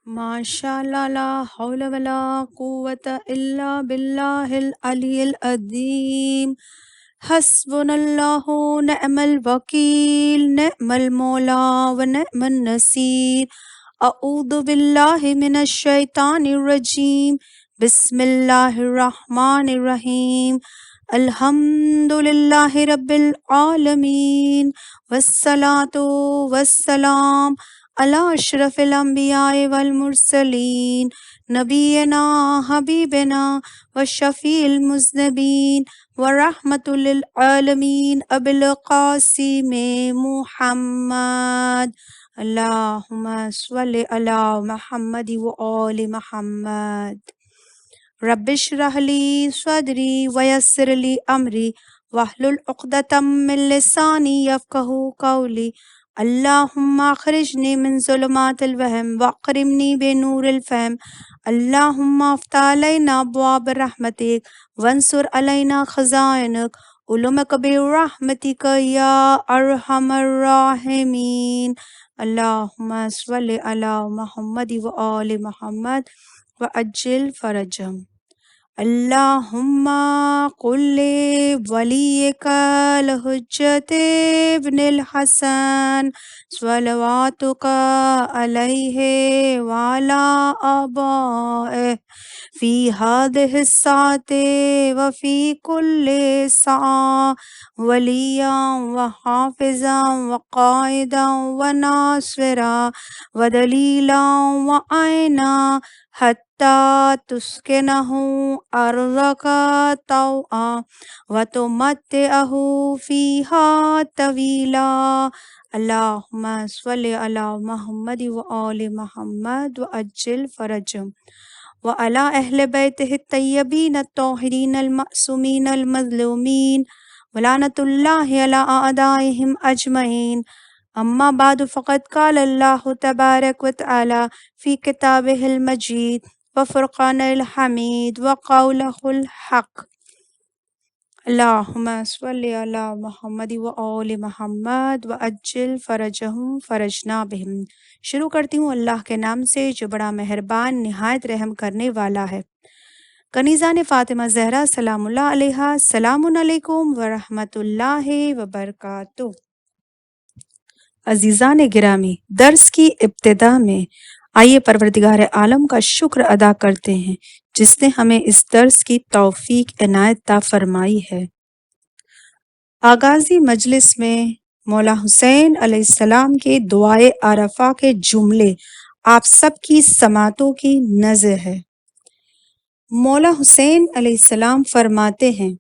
ماشاء اللہ لا حول ولا قوت الا باللہ العلی العظیم حسبنا اللہ نعم الوکیل نعم المولا و نعم النصیر اعوذ باللہ من الشیطان الرجیم بسم اللہ الرحمن الرحیم الحمد للہ رب العالمین والصلاة والسلام علی اشرف الانبیاء والمرسلین نبینا حبیبنا وشفیع المذنبین ورحمۃ للعالمین ابی القاسم محمد اللہم صل علی محمد وآل محمد رب اشرح لی صدری ویسر لی امری واحلل عقدۃ من لسانی یفقہوا قولی اللہم اخرجنی من ظلمات الوہم واکرمنی بنور الفہم اللہم افتح علینا ابواب رحمتک وانصر علینا خزائنک علومک برحمتک یا ارحم الراحمین اللہم صل علی محمد وآل محمد وعجل فرجهم اللہم قل ولیک الحجۃ ابن الحسن صلواتک علیہ وعلی آبائہ فی ہذہ الساعة وفی کل ساعة ولییا وحافظا وقائدا وناصرا ودلیلا وعینا حتی تسکنہ ارضک طوعا وتمتعہ فیہا طویلا اللہم صل علی محمد وآل محمد وعجل فرجهم وعلی اہل بیتہ الطیبین الطاہرین المعصومین المظلومین ولعنۃ اللہ علی اعدائہم اجمعین اما بعد فقد قال اللہ تبارک وتعالی فی کتابہ المجید وفرقان الحمید وقولہ الحق اللہم صل علی محمد وآل محمد وعجل فرجہم فرجنا بہم۔ شروع کرتی ہوں اللہ کے نام سے جو بڑا مہربان نہایت رحم کرنے والا ہے۔ کنیزان فاطمہ زہرا سلام اللہ علیہا، السلام علیکم ورحمۃ اللہ وبرکاتہ۔ عزیزان گرامی، درس کی ابتدا میں آئیے پروردگار عالم کا شکر ادا کرتے ہیں جس نے ہمیں اس درس کی توفیق عنایت عطا فرمائی ہے۔ آغازی مجلس میں مولا حسین علیہ السلام کے دعائے عرفہ کے جملے آپ سب کی سماعتوں کی نذر ہے۔ مولا حسین علیہ السلام فرماتے ہیں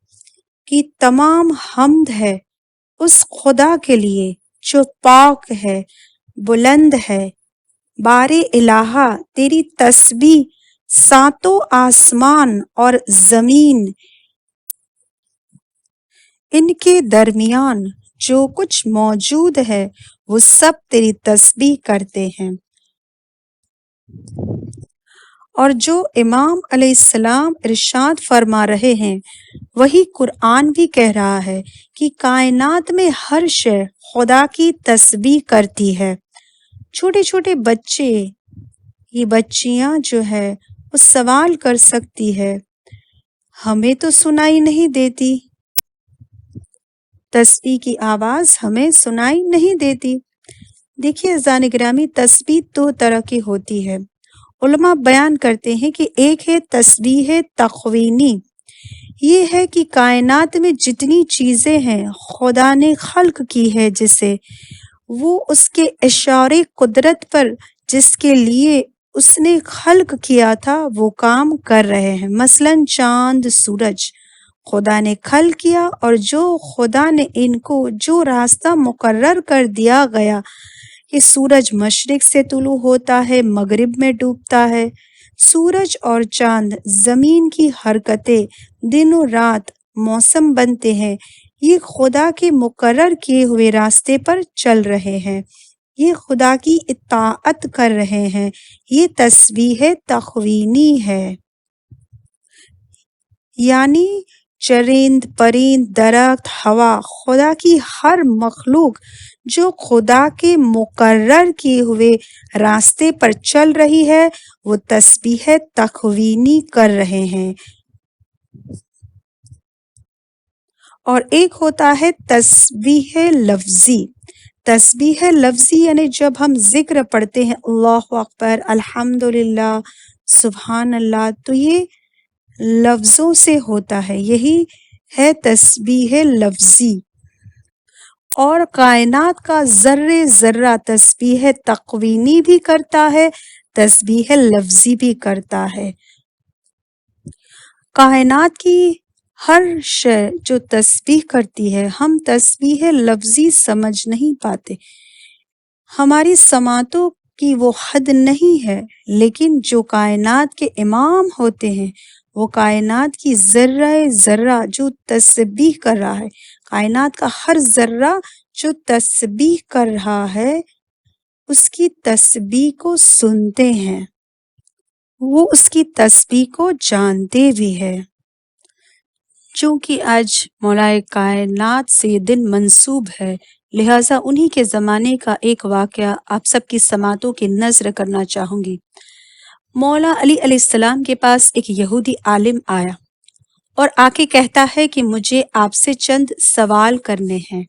کہ تمام حمد ہے اس خدا کے لیے جو پاک ہے، بلند ہے۔ بار الہا تیری تسبیح ساتوں آسمان اور زمین، ان کے درمیان جو کچھ موجود ہے وہ سب تیری تسبیح کرتے ہیں۔ اور جو امام علیہ السلام ارشاد فرما رہے ہیں وہی قرآن بھی کہہ رہا ہے کہ کائنات میں ہر شے خدا کی تسبیح کرتی ہے۔ چھوٹے چھوٹے بچے، یہ بچیاں جو ہے وہ سوال کر سکتی ہے، ہمیں تو سنائی نہیں دیتی، تسبیح کی آواز ہمیں سنائی نہیں دیتی۔ دیکھیے عزیزان گرامی، تسبیح دو طرح کی ہوتی ہے۔ علماء بیان کرتے ہیں کہ ایک ہے تسبیح تخوینی، یہ ہے کہ کائنات میں جتنی چیزیں ہیں خدا نے خلق کی ہے جسے وہ اس کے اشارے قدرت پر جس کے لیے اس نے خلق کیا تھا وہ کام کر رہے ہیں۔ مثلاً چاند، سورج خدا نے خلق کیا، اور جو خدا نے ان کو جو راستہ مقرر کر دیا گیا کہ سورج مشرق سے طلوع ہوتا ہے مغرب میں ڈوبتا ہے، سورج اور چاند زمین کی حرکتیں دن و رات موسم بنتے ہیں، یہ خدا کے مقرر کیے ہوئے راستے پر چل رہے ہیں، یہ خدا کی اطاعت کر رہے ہیں، یہ تسبیح تخوینی ہے۔ یعنی چرند، پرند، درخت، ہوا، خدا کی ہر مخلوق جو خدا کے مقرر کیے ہوئے راستے پر چل رہی ہے وہ تسبیح تخوینی کر رہے ہیں، اور ایک ہوتا ہے تسبیح لفظی۔ تسبیح لفظی یعنی جب ہم ذکر پڑھتے ہیں اللہ اکبر، الحمدللہ، سبحان اللہ، تو یہ لفظوں سے ہوتا ہے، یہی ہے تسبیح لفظی۔ اور کائنات کا ذرے ذرہ تسبیح تقوینی بھی کرتا ہے، تسبیح لفظی بھی کرتا ہے۔ کائنات کی ہر شے جو تسبیح کرتی ہے، ہم تسبیح لفظی سمجھ نہیں پاتے، ہماری سماعتوں کی وہ حد نہیں ہے، لیکن جو کائنات کے امام ہوتے ہیں وہ کائنات کی ذرہ ذرہ جو تسبیح کر رہا ہے، کائنات کا ہر ذرہ جو تسبیح کر رہا ہے اس کی تسبیح کو سنتے ہیں، وہ اس کی تسبیح کو جانتے بھی ہے۔ چونکہ آج مولائے کائنات سے یہ دن منسوب ہے، لہٰذا انہی کے زمانے کا ایک واقعہ آپ سب کی سماعتوں کی نذر کرنا چاہوں گی۔ مولا علی علیہ السلام کے پاس ایک یہودی عالم آیا اور آ کے کہتا ہے کہ مجھے آپ سے چند سوال کرنے ہیں،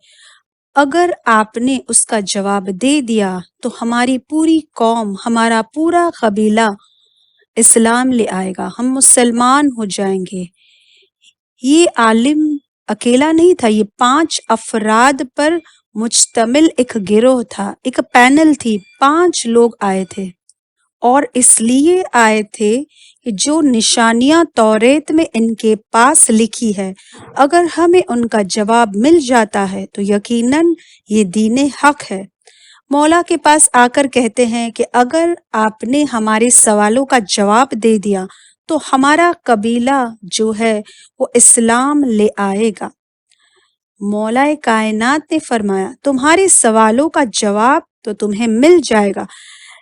اگر آپ نے اس کا جواب دے دیا تو ہماری پوری قوم، ہمارا پورا قبیلہ اسلام لے آئے گا، ہم مسلمان ہو جائیں گے۔ یہ عالم اکیلا نہیں تھا، یہ 5 افراد پر مشتمل ایک گروہ تھا، ایک پینل تھی، 5 لوگ آئے تھے، اور اس لیے آئے تھے کہ جو نشانیاں توریت میں ان کے پاس لکھی ہے، اگر ہمیں ان کا جواب مل جاتا ہے تو یقیناً یہ دین حق ہے۔ مولا کے پاس آ کر کہتے ہیں کہ اگر آپ نے ہمارے سوالوں کا جواب دے دیا تو ہمارا قبیلہ جو ہے وہ اسلام لے آئے گا۔ مولا کائنات نے فرمایا تمہارے سوالوں کا جواب تو تمہیں مل جائے گا،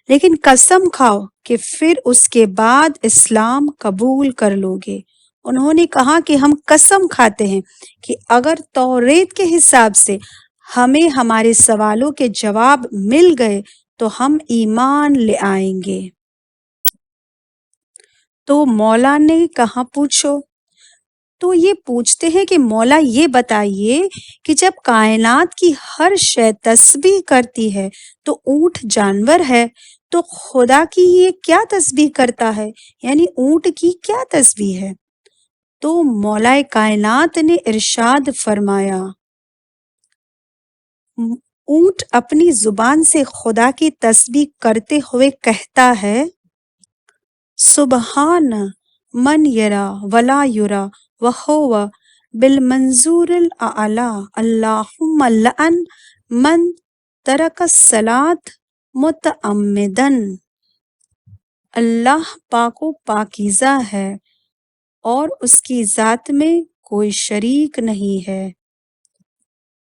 لیکن قسم کھاؤ کہ پھر اس کے بعد اسلام قبول کر لو گے۔ انہوں نے کہا کہ ہم قسم کھاتے ہیں کہ اگر توریت کے حساب سے ہمیں ہمارے سوالوں کے جواب مل گئے تو ہم ایمان لے آئیں گے۔ تو مولا نے کہا پوچھو؟ تو یہ پوچھتے ہیں کہ مولا یہ بتائیے کہ جب کائنات کی ہر شے تسبیح کرتی ہے تو اونٹ جانور ہے، تو خدا کی یہ کیا تسبیح کرتا ہے، یعنی اونٹ کی کیا تسبیح ہے؟ تو مولا کائنات نے ارشاد فرمایا اونٹ اپنی زبان سے خدا کی تسبیح کرتے ہوئے کہتا ہے سبحان من یرا ولا یرا وہو بالمنظور الاعلی اللہم لعن من ترک الصلاۃ متعمدن۔ اللہ پاک و پاکیزہ ہے اور اس کی ذات میں کوئی شریک نہیں ہے،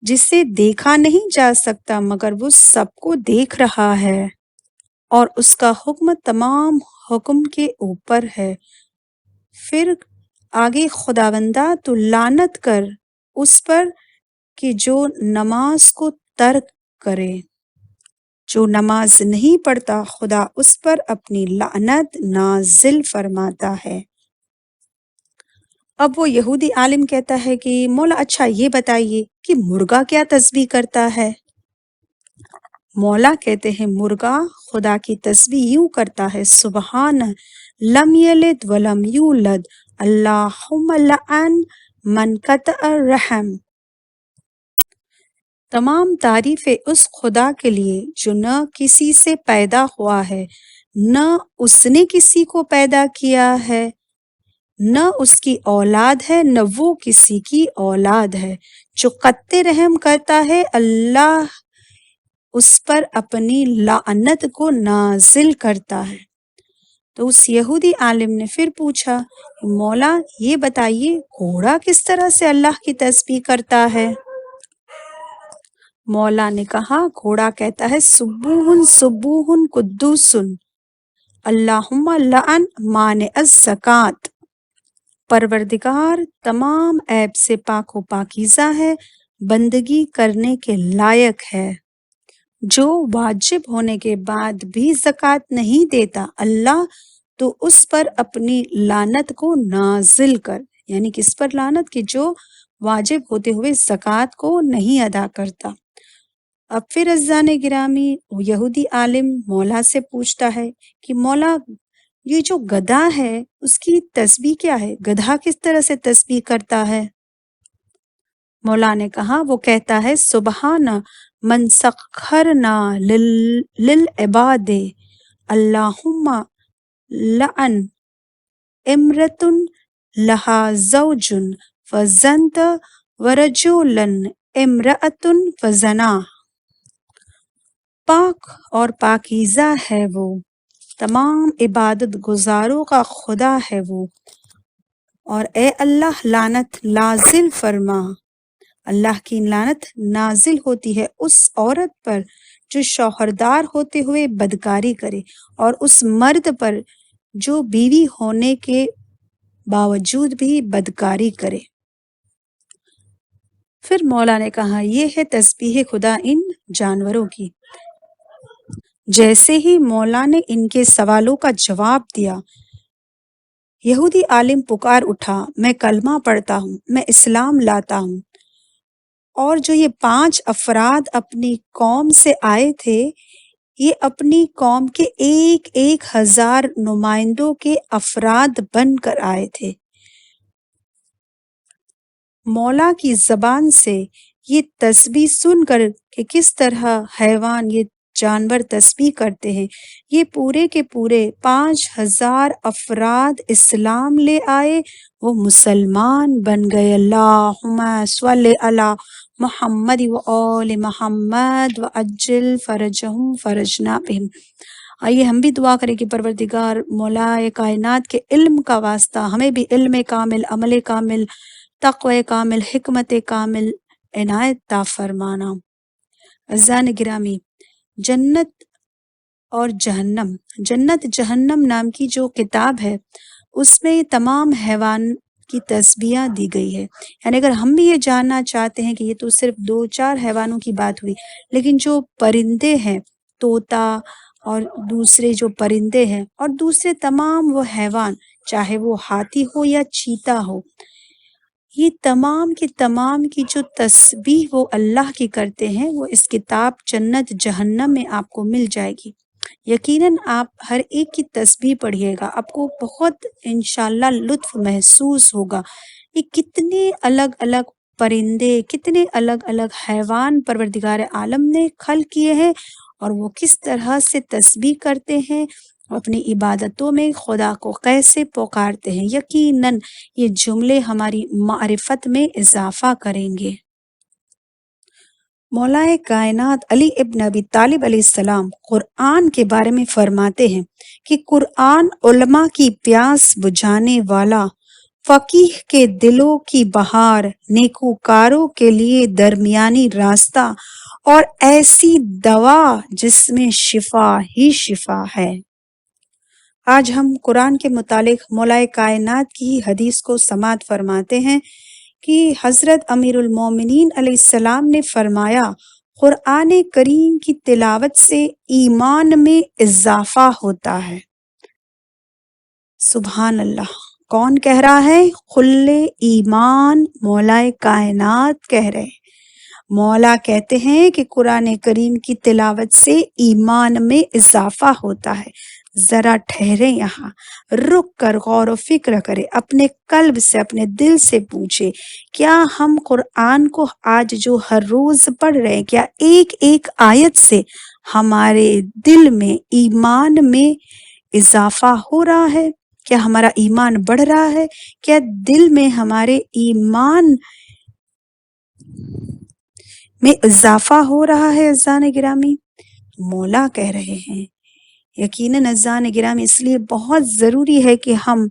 جسے دیکھا نہیں جا سکتا مگر وہ سب کو دیکھ رہا ہے، اور اس کا حکم تمام حکم کے اوپر ہے۔ پھر آگے خداوندہ تو لعنت کر اس پر کہ جو نماز کو ترک کرے، جو نماز نہیں پڑھتا خدا اس پر اپنی لعنت نازل فرماتا ہے۔ اب وہ یہودی عالم کہتا ہے کہ مولا اچھا یہ بتائیے کہ مرغا کیا تسبیح کرتا ہے؟ مولا کہتے ہیں مرغا خدا کی تسبیح یوں کرتا ہے سبحان لم یلد ولم یولد اللہم لعن من قطع الرحم۔ تمام تعریفیں اس خدا کے لیے جو نہ کسی سے پیدا ہوا ہے، نہ اس نے کسی کو پیدا کیا ہے، نہ اس کی اولاد ہے نہ وہ کسی کی اولاد ہے، جو قطع رحم کرتا ہے اللہ اس پر اپنی لعنت کو نازل کرتا ہے۔ تو اس یہودی عالم نے پھر پوچھا مولا یہ بتائیے گھوڑا کس طرح سے اللہ کی تسبیح کرتا ہے؟ مولا نے کہا گھوڑا کہتا ہے سبوح سبوح قدوس اللہم لعن مانع الزکوٰۃ، پروردگار تمام عیب سے پاک و پاکیزہ ہے، بندگی کرنے کے لائق ہے۔ جو واجب ہونے کے بعد بھی زکوٰۃ نہیں دیتا اللہ تو اس پر اپنی لعنت کو نازل کر، یعنی کس پر لعنت؟ کہ جو واجب ہوتے ہوئے زکوٰۃ کو نہیں ادا کرتا۔ اب پھر عزیزان گرامی یہودی عالم مولا سے پوچھتا ہے کہ مولا یہ جو گدھا ہے اس کی تسبیح کیا ہے؟ گدھا کس طرح سے تسبیح کرتا ہے؟ مولا نے کہا وہ کہتا ہے سبحان من سخرنا للعباد اللہم لعن امرتن لہا زوجن فزنت ورجولن امرأتن فزنا۔ پاک اور پاکیزہ ہے وہ، تمام عبادت گزاروں کا خدا ہے وہ، اور اے اللہ لعنت نازل فرما، اللہ کی لعنت نازل ہوتی ہے اس عورت پر جو شوہردار ہوتے ہوئے بدکاری کرے، اور اس مرد پر جو بیوی ہونے کے باوجود بھی بدکاری کرے۔ پھر مولا نے کہا یہ ہے تسبیح خدا ان جانوروں کی۔ جیسے ہی مولا نے ان کے سوالوں کا جواب دیا، یہودی عالم پکار اٹھا میں کلمہ پڑھتا ہوں، میں اسلام لاتا ہوں، اور جو یہ 5 افراد اپنی قوم سے آئے تھے یہ اپنی قوم کے 1,000 نمائندوں کے افراد بن کر آئے تھے۔ مولا کی زبان سے یہ تسبیح سن کر کہ کس طرح حیوان یہ جانور تسبیح کرتے ہیں، یہ پورے کے پورے 5,000 افراد اسلام لے آئے، وہ مسلمان بن گئے۔ اللہم صلی علی محمد و آل محمد و اجل فرجہم فرجنا بہم۔ آئیے ہم بھی دعا کریں کہ پروردگار مولا کائنات کے علم کا واسطہ ہمیں بھی علم کامل، عمل کامل، تقوی کامل، حکمت کامل عنایت تا فرمانا۔ عزیزان گرامی جنت اور جہنم، جنت جہنم نام کی جو کتاب ہے اس میں تمام حیوان کی تسبیح دی گئی ہے، یعنی اگر ہم بھی یہ جاننا چاہتے ہیں کہ یہ تو صرف 2-4 حیوانوں کی بات ہوئی، لیکن جو پرندے ہیں طوطا اور دوسرے جو پرندے ہیں اور دوسرے تمام وہ حیوان چاہے وہ ہاتھی ہو یا چیتا ہو، یہ تمام کی تمام کی جو تسبیح وہ اللہ کی کرتے ہیں وہ اس کتاب جنت جہنم میں آپ کو مل جائے گی۔ یقیناً آپ ہر ایک کی تسبیح پڑھیے گا، آپ کو بہت انشاءاللہ لطف محسوس ہوگا۔ یہ کتنے الگ الگ پرندے، کتنے الگ الگ حیوان پروردگار عالم نے خلق کیے ہیں، اور وہ کس طرح سے تسبیح کرتے ہیں، اپنی عبادتوں میں خدا کو کیسے پکارتے ہیں۔ یقیناً یہ جملے ہماری معرفت میں اضافہ کریں گے۔ مولا کائنات علی ابن ابی طالب علیہ السلام قرآن کے بارے میں فرماتے ہیں کہ قرآن علماء کی پیاس بجھانے والا، فقیہ کے دلوں کی بہار، نیکوکاروں کے لیے درمیانی راستہ، اور ایسی دوا جس میں شفا ہی شفا ہے۔ آج ہم قرآن کے متعلق مولا کائنات کی حدیث کو سماعت فرماتے ہیں کہ حضرت امیر المومنین علیہ السلام نے فرمایا قرآن کریم کی تلاوت سے ایمان میں اضافہ ہوتا ہے۔ سبحان اللہ، کون کہہ رہا ہے؟ خل ایمان مولا کائنات کہہ رہے ہیں۔ مولا کہتے ہیں کہ قرآن کریم کی تلاوت سے ایمان میں اضافہ ہوتا ہے۔ ذرا ٹھہرے، یہاں رک کر غور و فکر کرے، اپنے قلب سے، اپنے دل سے پوچھے کیا ہم قرآن کو آج جو ہر روز پڑھ رہے ہیں، کیا ایک ایک آیت سے ہمارے دل میں ایمان میں اضافہ ہو رہا ہے؟ کیا ہمارا ایمان بڑھ رہا ہے؟ کیا دل میں ہمارے ایمان میں اضافہ ہو رہا ہے؟ عزیزان گرامی مولا کہہ رہے ہیں یقیناً عزیزان گرامی، اس لیے بہت ضروری ہے کہ ہم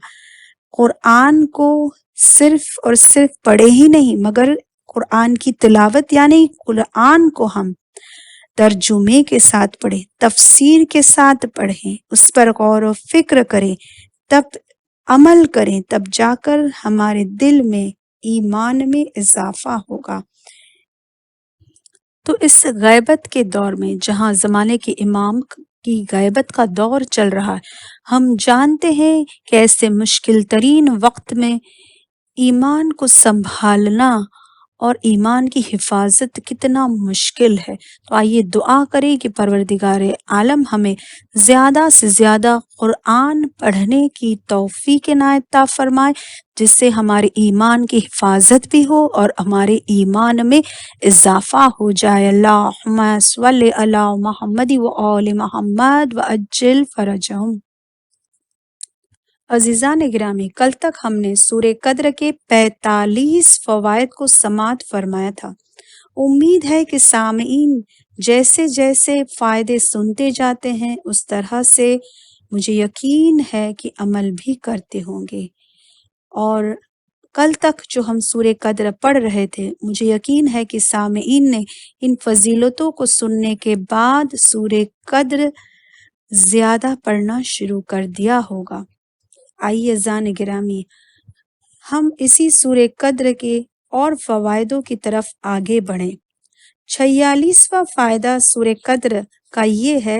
قرآن کو صرف اور صرف پڑھے ہی نہیں، مگر قرآن کی تلاوت یعنی قرآن کو ہم ترجمے کے ساتھ پڑھیں، تفسیر کے ساتھ پڑھیں، اس پر غور و فکر کریں، تب عمل کریں، تب جا کر ہمارے دل میں ایمان میں اضافہ ہوگا۔ تو اس غیبت کے دور میں جہاں زمانے کے امام کی غیبت کا دور چل رہا ہے، ہم جانتے ہیں کہ ایسے مشکل ترین وقت میں ایمان کو سنبھالنا اور ایمان کی حفاظت کتنا مشکل ہے۔ تو آئیے دعا کریں کہ پروردگار عالم ہمیں زیادہ سے زیادہ قرآن پڑھنے کی توفیق عنایت عطا فرمائے، جس سے ہمارے ایمان کی حفاظت بھی ہو اور ہمارے ایمان میں اضافہ ہو جائے۔ اللہم صلی علی محمد و آل محمد و عجل فرجہم۔ عزیزان گرامی، کل تک ہم نے سورہ قدر کے 45 فوائد کو سماعت فرمایا تھا۔ امید ہے کہ سامعین جیسے جیسے فائدے سنتے جاتے ہیں اس طرح سے مجھے یقین ہے کہ عمل بھی کرتے ہوں گے، اور کل تک جو ہم سورہ قدر پڑھ رہے تھے مجھے یقین ہے کہ سامعین نے ان فضیلتوں کو سننے کے بعد سورہ قدر زیادہ پڑھنا شروع کر دیا ہوگا۔ آئیے عزیزان گرامی، ہم اسی سورہ قدر کے اور فوائدوں کی طرف آگے بڑھیں۔ 46واں فائدہ سورہ قدر کا یہ ہے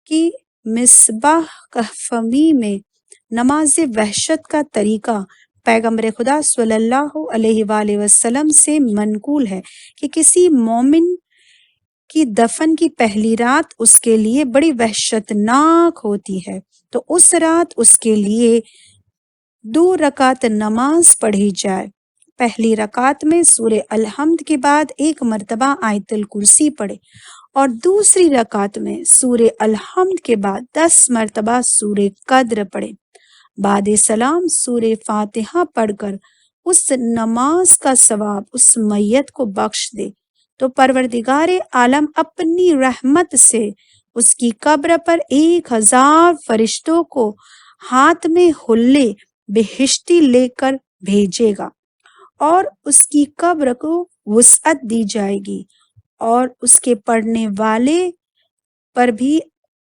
کہ مصباح کہفمی میں نماز وحشت کا طریقہ پیغمبر خدا صلی اللہ علیہ وآلہ وسلم سے منقول ہے کہ کسی مومن کی دفن کی پہلی رات اس کے لیے بڑی وحشتناک ہوتی ہے، تو اس رات اس کے لیے 2 رکعت نماز پڑھی جائے۔ پہلی رکعت میں سورہ الحمد کے بعد 1 مرتبہ آیت الکرسی پڑھے، اور دوسری رکعت میں سورہ الحمد کے بعد 10 مرتبہ سورہ قدر پڑھے۔ بعد سلام سورہ فاتحہ پڑھ کر اس نماز کا ثواب اس میت کو بخش دے، تو پروردگار عالم اپنی رحمت سے اس کی قبر پر 1000 فرشتوں کو ہاتھ میں حلے بہشتی لے کر بھیجے گا، اور اس کی قبر کو وسعت دی جائے گی، اور اس کے پڑھنے والے پر بھی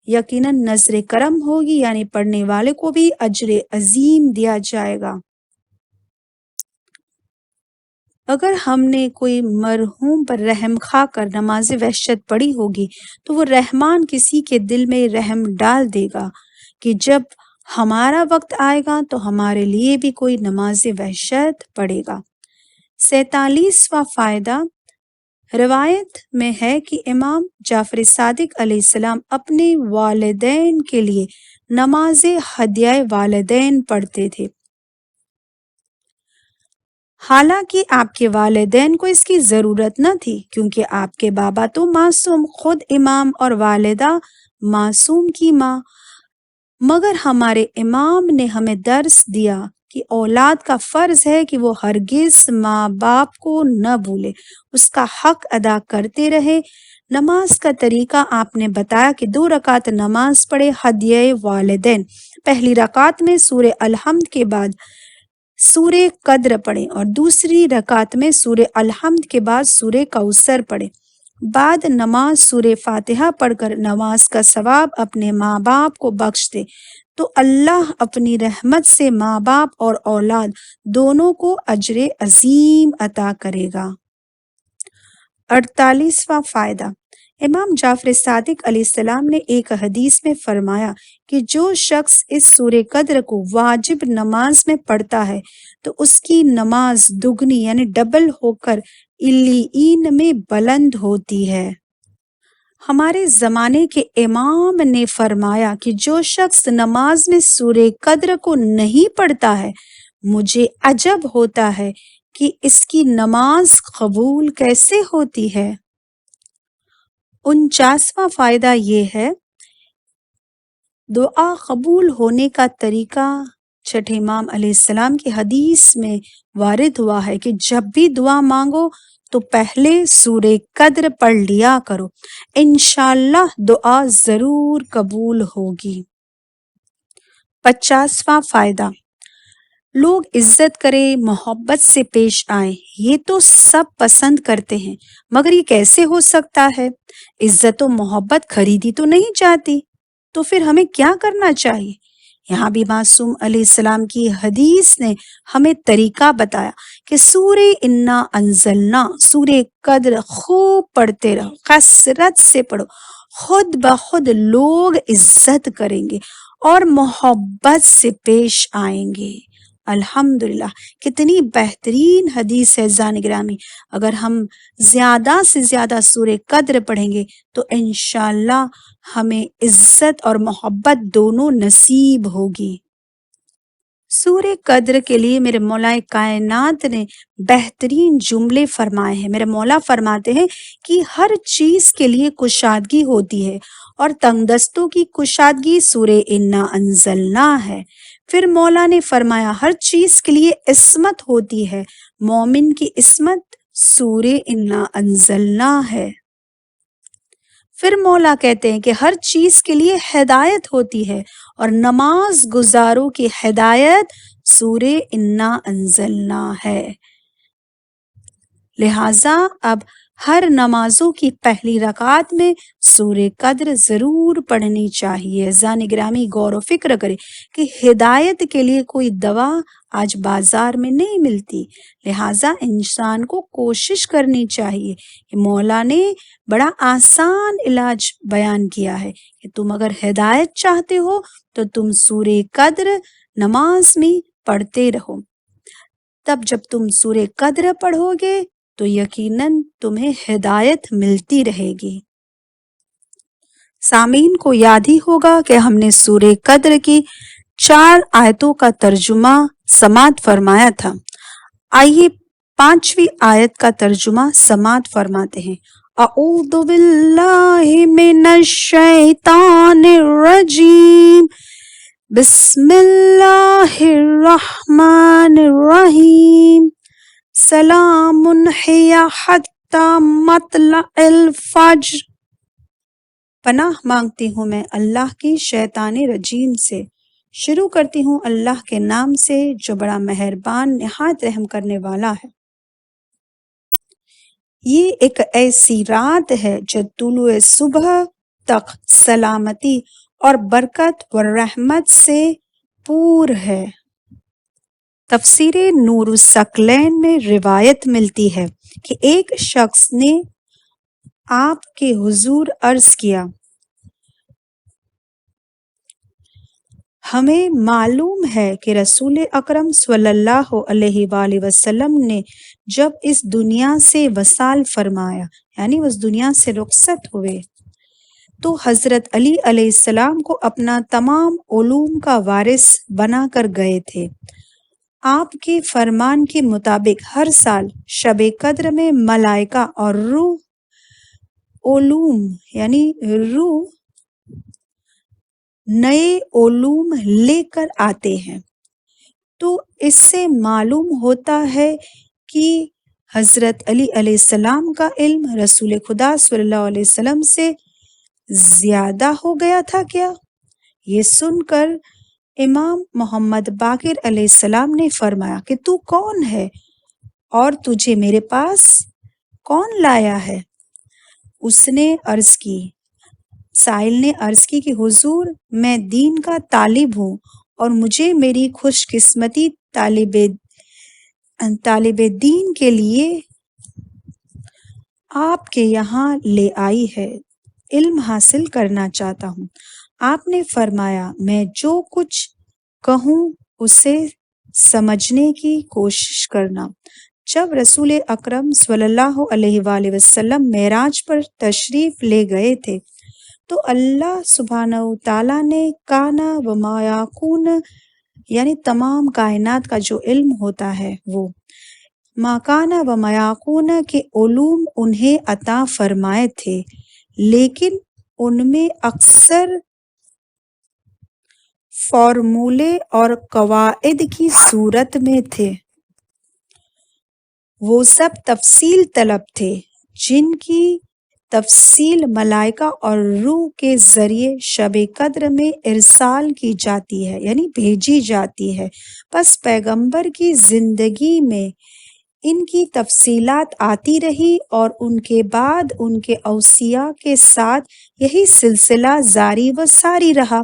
یقیناً نظر کرم ہوگی، یعنی پڑھنے والے کو بھی اجر عظیم دیا جائے گا۔ اگر ہم نے کوئی مرحوم پر رحم کھا کر نماز وحشت پڑھی ہوگی تو وہ رحمان کسی کے دل میں رحم ڈال دے گا کہ جب ہمارا وقت آئے گا تو ہمارے لیے بھی کوئی نماز وحشت پڑھے گا۔ 47واں فائدہ روایت میں ہے کہ امام جعفر صادق علیہ السلام اپنے والدین کے لیے نماز ہدیہ والدین پڑھتے تھے، حالانکہ آپ کے والدین کو اس کی ضرورت نہ تھی، کیونکہ آپ کے بابا تو معصوم، خود امام اور والدہ معصوم کی ماں، مگر ہمارے امام نے ہمیں درس دیا کہ اولاد کا فرض ہے کہ وہ ہرگز ماں باپ کو نہ بھولے، اس کا حق ادا کرتے رہے۔ نماز کا طریقہ آپ نے بتایا کہ 2 رکعت نماز پڑھے ہدیہ والدین، پہلی رکعت میں سورہ الحمد کے بعد سورہ قدر پڑھیں، اور دوسری رکعت میں سورہ الحمد کے بعد سورہ کوثر پڑھیں۔ بعد نماز سورہ فاتحہ پڑھ کر نماز کا ثواب اپنے ماں باپ کو بخش دے، تو اللہ اپنی رحمت سے ماں باپ اور اولاد دونوں کو اجر عظیم عطا کرے گا۔ 48واں فائدہ امام جعفر صادق علیہ السلام نے ایک حدیث میں فرمایا کہ جو شخص اس سورہ قدر کو واجب نماز میں پڑھتا ہے تو اس کی نماز دگنی یعنی ڈبل ہو کر علیین میں بلند ہوتی ہے۔ ہمارے زمانے کے امام نے فرمایا کہ جو شخص نماز میں سورہ قدر کو نہیں پڑھتا ہے، مجھے عجب ہوتا ہے کہ اس کی نماز قبول کیسے ہوتی ہے۔ 49واں فائدہ یہ ہے دعا قبول ہونے کا طریقہ۔ چھٹے امام علیہ السلام کی حدیث میں وارد ہوا ہے کہ جب بھی دعا مانگو تو پہلے سورہ قدر پڑھ لیا کرو، انشاءاللہ دعا ضرور قبول ہوگی۔ 50واں فائدہ لوگ عزت کرے، محبت سے پیش آئیں، یہ تو سب پسند کرتے ہیں، مگر یہ کیسے ہو سکتا ہے؟ عزت و محبت خریدی تو نہیں جاتی، تو پھر ہمیں کیا کرنا چاہیے؟ یہاں بھی معصوم علیہ السلام کی حدیث نے ہمیں طریقہ بتایا کہ سورہ انا انزلنا، سورہ قدر خوب پڑھتے رہو، کثرت سے پڑھو، خود بخود لوگ عزت کریں گے اور محبت سے پیش آئیں گے۔ الحمدللہ، کتنی بہترین حدیث ہے زان گرامی۔ اگر ہم زیادہ سے زیادہ سورہ قدر پڑھیں گے تو انشاءاللہ ہمیں عزت اور محبت دونوں نصیب ہوگی۔ سورہ قدر کے لیے میرے مولا کائنات نے بہترین جملے فرمائے ہیں۔ میرے مولا فرماتے ہیں کہ ہر چیز کے لیے کشادگی ہوتی ہے اور تنگ دستوں کی کشادگی سورہ انا انزلنا ہے۔ پھر مولا نے فرمایا ہر چیز کے لیے عصمت ہوتی ہے، مومن کی عصمت سورہ انا انزلنا ہے۔ پھر مولا کہتے ہیں کہ ہر چیز کے لیے ہدایت ہوتی ہے اور نماز گزاروں کی ہدایت سورہ انا انزلنا ہے۔ لہٰذا اب ہر نمازوں کی پہلی رکعت میں سورہ قدر ضرور پڑھنی چاہیے۔ زان گرامی غور و فکر کرے کہ ہدایت کے لیے کوئی دوا آج بازار میں نہیں ملتی، لہٰذا انسان کو کوشش کرنی چاہیے کہ مولا نے بڑا آسان علاج بیان کیا ہے کہ تم اگر ہدایت چاہتے ہو تو تم سورہ قدر نماز میں پڑھتے رہو۔ تب جب تم سورہ قدر پڑھو گے تو یقیناً تمہیں ہدایت ملتی رہے گی۔ سامعین کو یاد ہی ہوگا کہ ہم نے سورہ قدر کی 4 آیتوں کا ترجمہ سماعت فرمایا تھا۔ آئیے 5ویں آیت کا ترجمہ سماعت فرماتے ہیں۔ اعوذ باللہ من الشیطان الرجیم، بسم اللہ الرحمن الرحیم، سلام ہی حتی مطلع الفجر۔ پناہ مانگتی ہوں میں اللہ کی شیطان رجیم سے۔ شروع کرتی ہوں اللہ کے نام سے جو بڑا مہربان نہایت رحم کرنے والا ہے۔ یہ ایک ایسی رات ہے جو طلوع صبح تک سلامتی اور برکت و رحمت سے پور ہے۔ تفسیر نور الثقلین میں روایت ملتی ہے کہ ایک شخص نے آپ کے حضور عرض کیا، ہمیں معلوم ہے کہ رسول اکرم صلی اللہ علیہ وآلہ وسلم نے جب اس دنیا سے وصال فرمایا، یعنی اس دنیا سے رخصت ہوئے، تو حضرت علی علیہ السلام کو اپنا تمام علوم کا وارث بنا کر گئے تھے۔ آپ کے فرمان کے مطابق ہر سال شب قدر میں ملائکہ اور روح علوم یعنی روح نئے علوم لے کر آتے ہیں۔ تو اس سے معلوم ہوتا ہے کہ حضرت علی علیہ السلام کا علم رسول خدا صلی اللہ علیہ وسلم سے زیادہ ہو گیا تھا کیا؟ یہ سن کر امام محمد باقر علیہ السلام نے فرمایا کہ تو کون ہے اور تجھے میرے پاس کون لایا ہے؟ اس نے عرض کی، سائل نے عرض کی کہ حضور میں دین کا طالب ہوں اور مجھے میری خوش قسمتی طالب دین کے لیے آپ کے یہاں لے آئی ہے، علم حاصل کرنا چاہتا ہوں۔ آپ نے فرمایا میں جو کچھ کہوں اسے سمجھنے کی کوشش کرنا۔ جب رسول اکرم صلی اللہ علیہ وآلہ وسلم معراج پر تشریف لے گئے تھے تو اللہ سبحانہ تعالیٰ نے کانا و ما یکون یعنی تمام کائنات کا جو علم ہوتا ہے وہ ما کانا و ما یکون کے علوم انہیں عطا فرمائے تھے، لیکن ان میں اکثر فارمولے اور قواعد کی صورت میں تھے۔ وہ سب تفصیل طلب تھے جن کی تفصیل ملائکہ اور روح کے ذریعے شب قدر میں ارسال کی جاتی ہے یعنی بھیجی جاتی ہے۔ پس پیغمبر کی زندگی میں ان کی تفصیلات آتی رہی اور ان کے بعد ان کے اوصیاء کے ساتھ یہی سلسلہ جاری و ساری رہا۔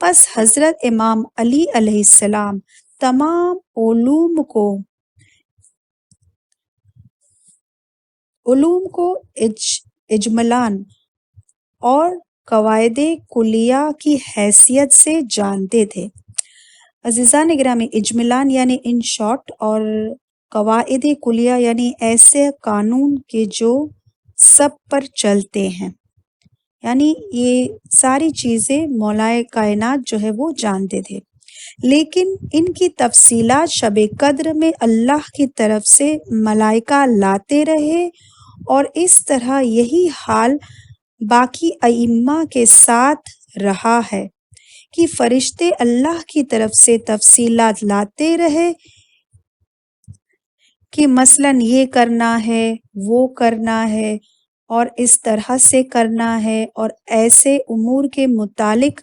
پس حضرت امام علی علیہ السلام تمام علوم کو اجملاً اور قواعد کلیہ کی حیثیت سے جانتے تھے۔ عزیزان گرامی، اجملاً یعنی ان شارٹ، اور قواعد کلیہ یعنی ایسے قانون کے جو سب پر چلتے ہیں، یعنی یہ ساری چیزیں مولائے کائنات جو ہے وہ جانتے تھے، لیکن ان کی تفصیلات شب قدر میں اللہ کی طرف سے ملائکہ لاتے رہے، اور اس طرح یہی حال باقی ائمہ کے ساتھ رہا ہے کہ فرشتے اللہ کی طرف سے تفصیلات لاتے رہے کہ مثلاً یہ کرنا ہے، وہ کرنا ہے، اور اس طرح سے کرنا ہے، اور ایسے امور کے متعلق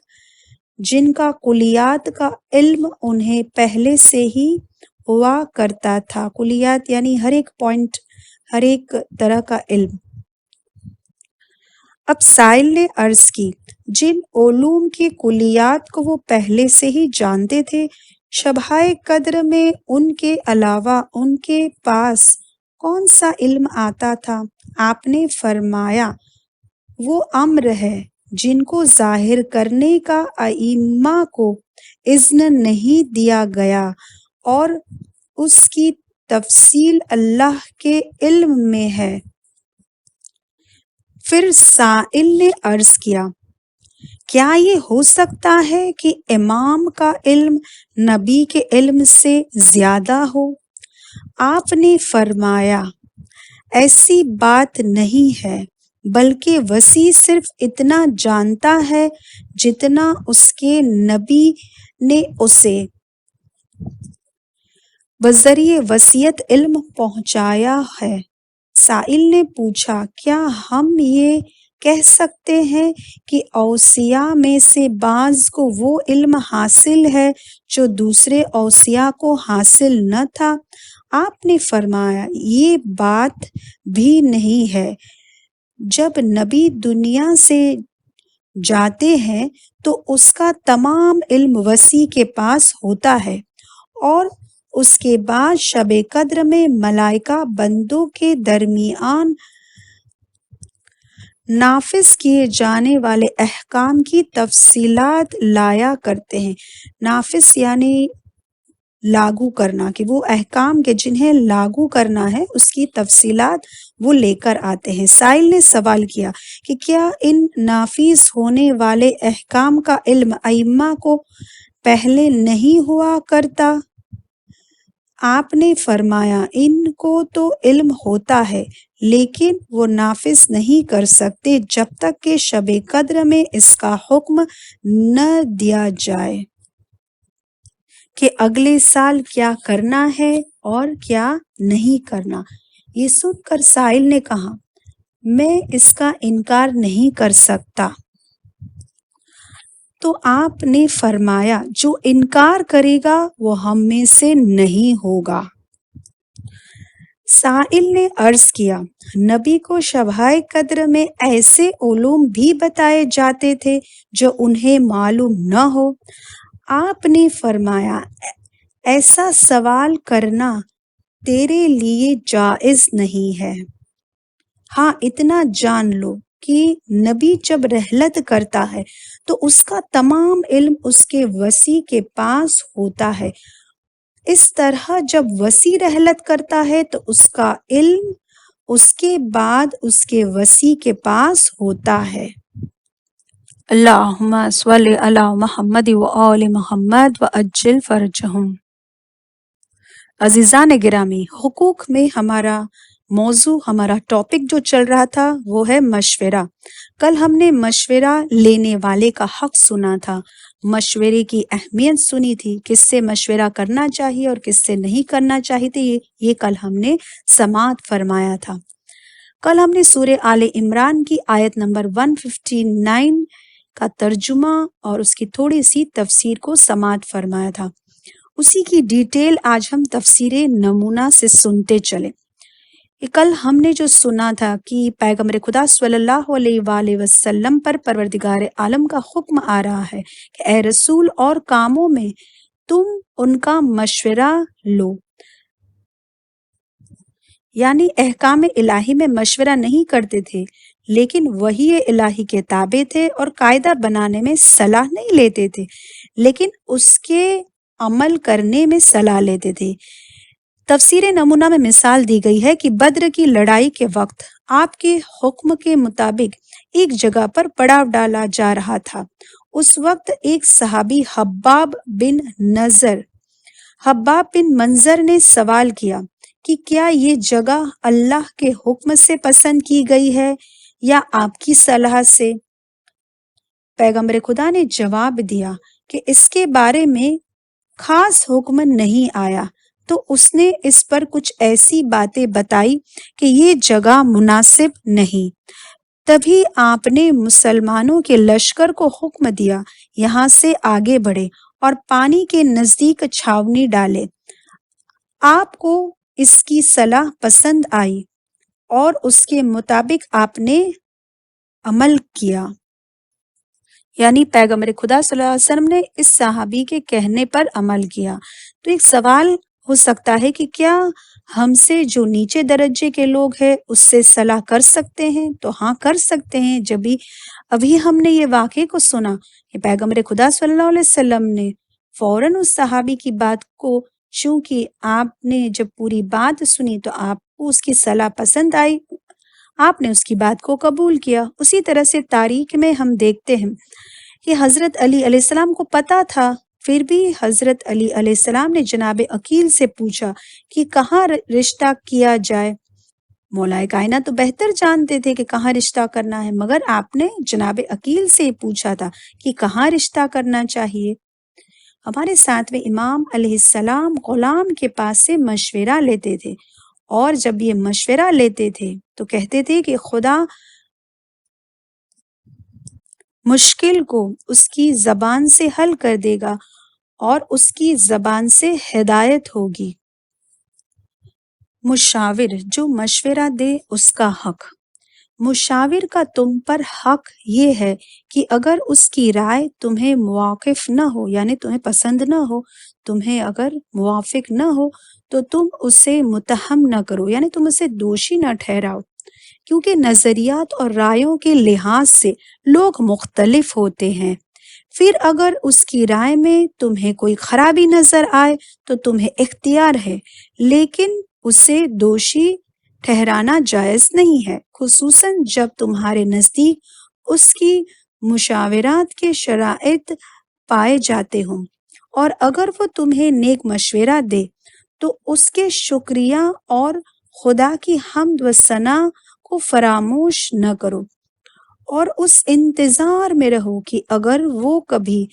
جن کا کلیات کا علم انہیں پہلے سے ہی ہوا کرتا تھا۔ کلیات یعنی ہر ایک پوائنٹ، ہر ایک طرح کا علم۔ اب سائل نے عرض کی، جن علوم کی کلیات کو وہ پہلے سے ہی جانتے تھے، شبہ قدر میں ان کے علاوہ ان کے پاس کون سا علم آتا تھا؟ آپ نے فرمایا، وہ امر ہے جن کو ظاہر کرنے کا ائمہ کو اذن نہیں دیا گیا، اور اس کی تفصیل اللہ کے علم میں ہے۔ پھر سائل نے عرض کیا، کیا یہ ہو سکتا ہے کہ امام کا علم نبی کے علم سے زیادہ ہو؟ آپ نے فرمایا، ایسی بات نہیں ہے، بلکہ وصی صرف اتنا جانتا ہے جتنا اس کے نبی نے اسے بذریعہ وصیت علم پہنچایا ہے۔ سائل نے پوچھا، کیا ہم یہ کہہ سکتے ہیں کہ اوصیاء میں سے بعض کو وہ علم حاصل ہے جو دوسرے اوصیاء کو حاصل نہ تھا؟ آپ نے فرمایا، یہ بات بھی نہیں ہے۔ جب نبی دنیا سے جاتے ہیں تو اس کا تمام علم وصی کے پاس ہوتا ہے، اور اس کے بعد شب قدر میں ملائکہ بندوں کے درمیان نافذ کیے جانے والے احکام کی تفصیلات لایا کرتے ہیں۔ نافذ یعنی لاگو کرنا، کہ وہ احکام کے جنہیں لاگو کرنا ہے اس کی تفصیلات وہ لے کر آتے ہیں۔ سائل نے سوال کیا کہ کیا ان نافذ ہونے والے احکام کا علم ائمہ کو پہلے نہیں ہوا کرتا؟ آپ نے فرمایا، ان کو تو علم ہوتا ہے، لیکن وہ نافذ نہیں کر سکتے جب تک کہ شب قدر میں اس کا حکم نہ دیا جائے کہ اگلے سال کیا کرنا ہے اور کیا نہیں کرنا۔ یہ سن کر سائل نے کہا، میں اس کا انکار نہیں کر سکتا۔ تو آپ نے فرمایا، جو انکار کرے گا وہ ہم میں سے نہیں ہوگا۔ سائل نے عرض کیا، نبی کو شبہ قدر میں ایسے علوم بھی بتائے جاتے تھے جو انہیں معلوم نہ ہو؟ آپ نے فرمایا، ایسا سوال کرنا تیرے لیے جائز نہیں ہے۔ ہاں اتنا جان لو کہ نبی جب رحلت کرتا ہے تو اس کا تمام علم اس کے وصی کے پاس ہوتا ہے۔ اس طرح جب وصی رحلت کرتا ہے تو اس کا علم اس کے بعد اس کے وصی کے پاس ہوتا ہے۔ اللہم صل علی محمد و آل محمد وعجل فرجہم۔ عزیزان گرامی، حقوق میں ہمارا موضوع، ہمارا ٹاپک جو چل رہا تھا وہ ہے مشورہ۔ کل ہم نے مشورہ لینے والے کا حق سنا تھا، مشورے کی اہمیت سنی تھی، کس سے مشورہ کرنا چاہیے اور کس سے نہیں کرنا چاہیے، یہ کل ہم نے سماعت فرمایا تھا۔ کل ہم نے سورہ آل عمران کی آیت نمبر 159 کا ترجمہ اور اس کی تھوڑی سی تفسیر کو سماعت فرمایا تھا۔ اسی کی ڈیٹیل آج ہم تفسیر نمونہ سے سنتے چلیں۔ کہ کل ہم نے جو سنا تھا کہ پیغمبر خدا صلی اللہ علیہ وآلہ وسلم پر پروردگار عالم کا حکم آ رہا ہے کہ اے رسول اور کاموں میں تم ان کا مشورہ لو، یعنی احکام الہی میں مشورہ نہیں کرتے تھے لیکن وحی الہی کے تابع تھے، اور قاعدہ بنانے میں صلاح نہیں لیتے تھے لیکن اس کے عمل کرنے میں صلاح لیتے تھے۔ تفسیر نمونہ میں مثال دی گئی ہے کہ بدر کی لڑائی کے وقت آپ کے حکم کے مطابق ایک جگہ پر پڑاؤ ڈالا جا رہا تھا۔ اس وقت ایک صحابی حباب بن منظر نے سوال کیا کہ کیا یہ جگہ اللہ کے حکم سے پسند کی گئی ہے یا آپ کی صلاح سے؟ پیغمبر خدا نے جواب دیا کہ اس کے بارے میں خاص حکم نہیں آیا، تو اس نے اس پر کچھ ایسی باتیں بتائی کہ یہ جگہ مناسب نہیں۔ تبھی آپ نے مسلمانوں کے لشکر کو حکم دیا یہاں سے آگے بڑھے اور پانی کے نزدیک چھاؤنی ڈالے۔ آپ کو اس کی صلاح پسند آئی اور اس کے مطابق آپ نے عمل کیا، یعنی پیغمبر خدا صلی اللہ علیہ وسلم نے اس صحابی کے کہنے پر عمل کیا۔ تو ایک سوال ہو سکتا ہے کہ کیا ہم سے جو نیچے درجے کے لوگ ہیں اس سے صلاح کر سکتے ہیں؟ تو ہاں، کر سکتے ہیں۔ ابھی ہم نے یہ واقعے کو سنا کہ پیغمبر خدا صلی اللہ علیہ وسلم نے فوراً اس صحابی کی بات کو، چونکہ آپ نے جب پوری بات سنی تو آپ کو اس کی صلاح پسند آئی، آپ نے اس کی بات کو قبول کیا۔ اسی طرح سے تاریخ میں ہم دیکھتے ہیں کہ حضرت علی علیہ السلام کو پتہ تھا، پھر بھی حضرت علی علیہ السلام نے جناب عقیل سے پوچھا کہ کہاں رشتہ کیا جائے۔ مولا کائنات تو بہتر جانتے تھے کہ کہاں رشتہ کرنا ہے، مگر آپ نے جناب عقیل سے پوچھا تھا کہ کہاں رشتہ کرنا چاہیے۔ ہمارے ساتویں امام علیہ السلام غلام کے پاس سے مشورہ لیتے تھے، اور جب یہ مشورہ لیتے تھے تو کہتے تھے کہ خدا مشکل کو اس کی زبان سے حل کر دے گا اور اس کی زبان سے ہدایت ہوگی۔ مشاور جو مشورہ دے اس کا حق۔ مشاور کا تم پر حق یہ ہے کہ اگر اس کی رائے تمہیں موافق نہ ہو، یعنی تمہیں پسند نہ ہو، تمہیں اگر موافق نہ ہو تو تم اسے متہم نہ کرو، یعنی تم اسے دوشی نہ ٹھہراؤ، کیونکہ نظریات اور رائےوں کے لحاظ سے لوگ مختلف ہوتے ہیں۔ پھر اگر اس کی رائے میں تمہیں کوئی خرابی نظر آئے تو تمہیں اختیار ہے، لیکن اسے دوشی ٹھہرانا جائز نہیں ہے، خصوصاً جب تمہارے نزدیک اس کی مشاورات کے شرائط پائے جاتے ہوں، اور اگر وہ تمہیں نیک مشورہ دے تو اس کے شکریہ اور خدا کی حمد و ثنا کو فراموش نہ کرو، اور اس انتظار میں رہو کہ اگر وہ کبھی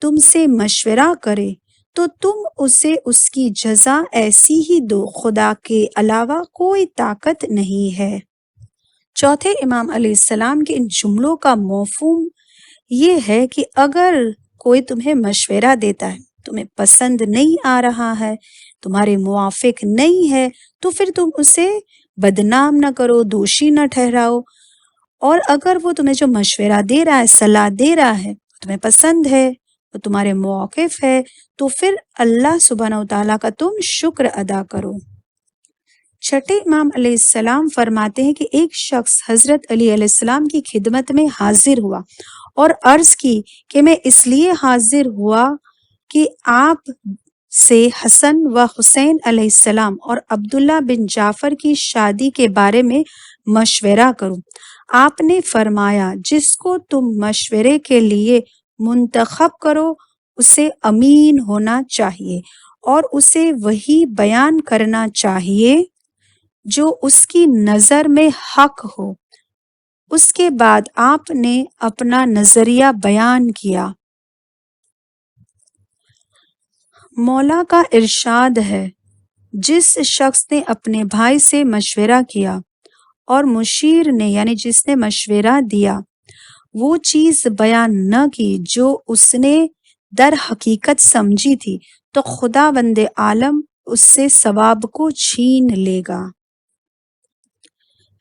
تم سے مشورہ کرے تو تم اسے اس کی جزا ایسی ہی دو، خدا کے علاوہ کوئی طاقت نہیں ہے۔ چوتھے امام علیہ السلام کے ان جملوں کا مفہوم یہ ہے کہ اگر کوئی تمہیں مشورہ دیتا ہے، تمہیں پسند نہیں آ رہا ہے، تمہارے موافق نہیں ہے، تو پھر تم اسے بدنام نہ کرو، دوشی نہ ٹھہراؤ، اور اگر وہ تمہیں جو مشورہ دے رہا ہے، صلاح دے رہا ہے، تمہیں پسند ہے، وہ تمہارے موقف ہے، تو پھر اللہ سبحانہ وتعالیٰ کا تم شکر ادا کرو۔ چھٹے امام علیہ السلام فرماتے ہیں کہ ایک شخص حضرت علی علیہ السلام کی خدمت میں حاضر ہوا اور عرض کی کہ میں اس لیے حاضر ہوا کہ آپ سے حسن و حسین علیہ السلام اور عبداللہ بن جعفر کی شادی کے بارے میں مشورہ کروں۔ آپ نے فرمایا جس کو تم مشورے کے لیے منتخب کرو اسے امین ہونا چاہیے اور اسے وہی بیان کرنا چاہیے جو اس کی نظر میں حق ہو۔ اس کے بعد آپ نے اپنا نظریہ بیان کیا۔ مولا کا ارشاد ہے، جس شخص نے اپنے بھائی سے مشورہ کیا اور مشیر نے یعنی جس نے مشورہ دیا وہ چیز بیان نہ کی جو اس نے در حقیقت سمجھی تھی تو خداوند عالم اس سے ثواب کو چھین لے گا۔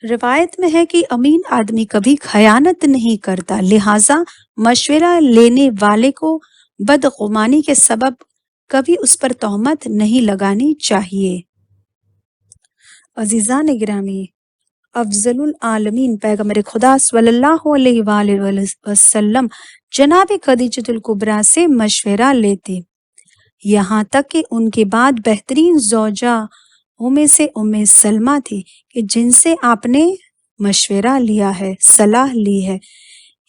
روایت میں ہے کہ امین آدمی کبھی خیانت نہیں کرتا، لہٰذا مشورہ لینے والے کو بدگمانی کے سبب کبھی اس پر تہمت نہیں لگانی چاہیے۔ عزیزان گرامی، افضل العالمین پیغمبر خدا صلی اللہ علیہ وآلہ وسلم جناب خدیجۃ الکبریٰ سے مشورہ لیتے، یہاں تک کہ ان کے بعد بہترین زوجہ میں سے سلمہ تھی کہ جن سے آپ نے مشورہ لیا ہے، صلاح لی ہے۔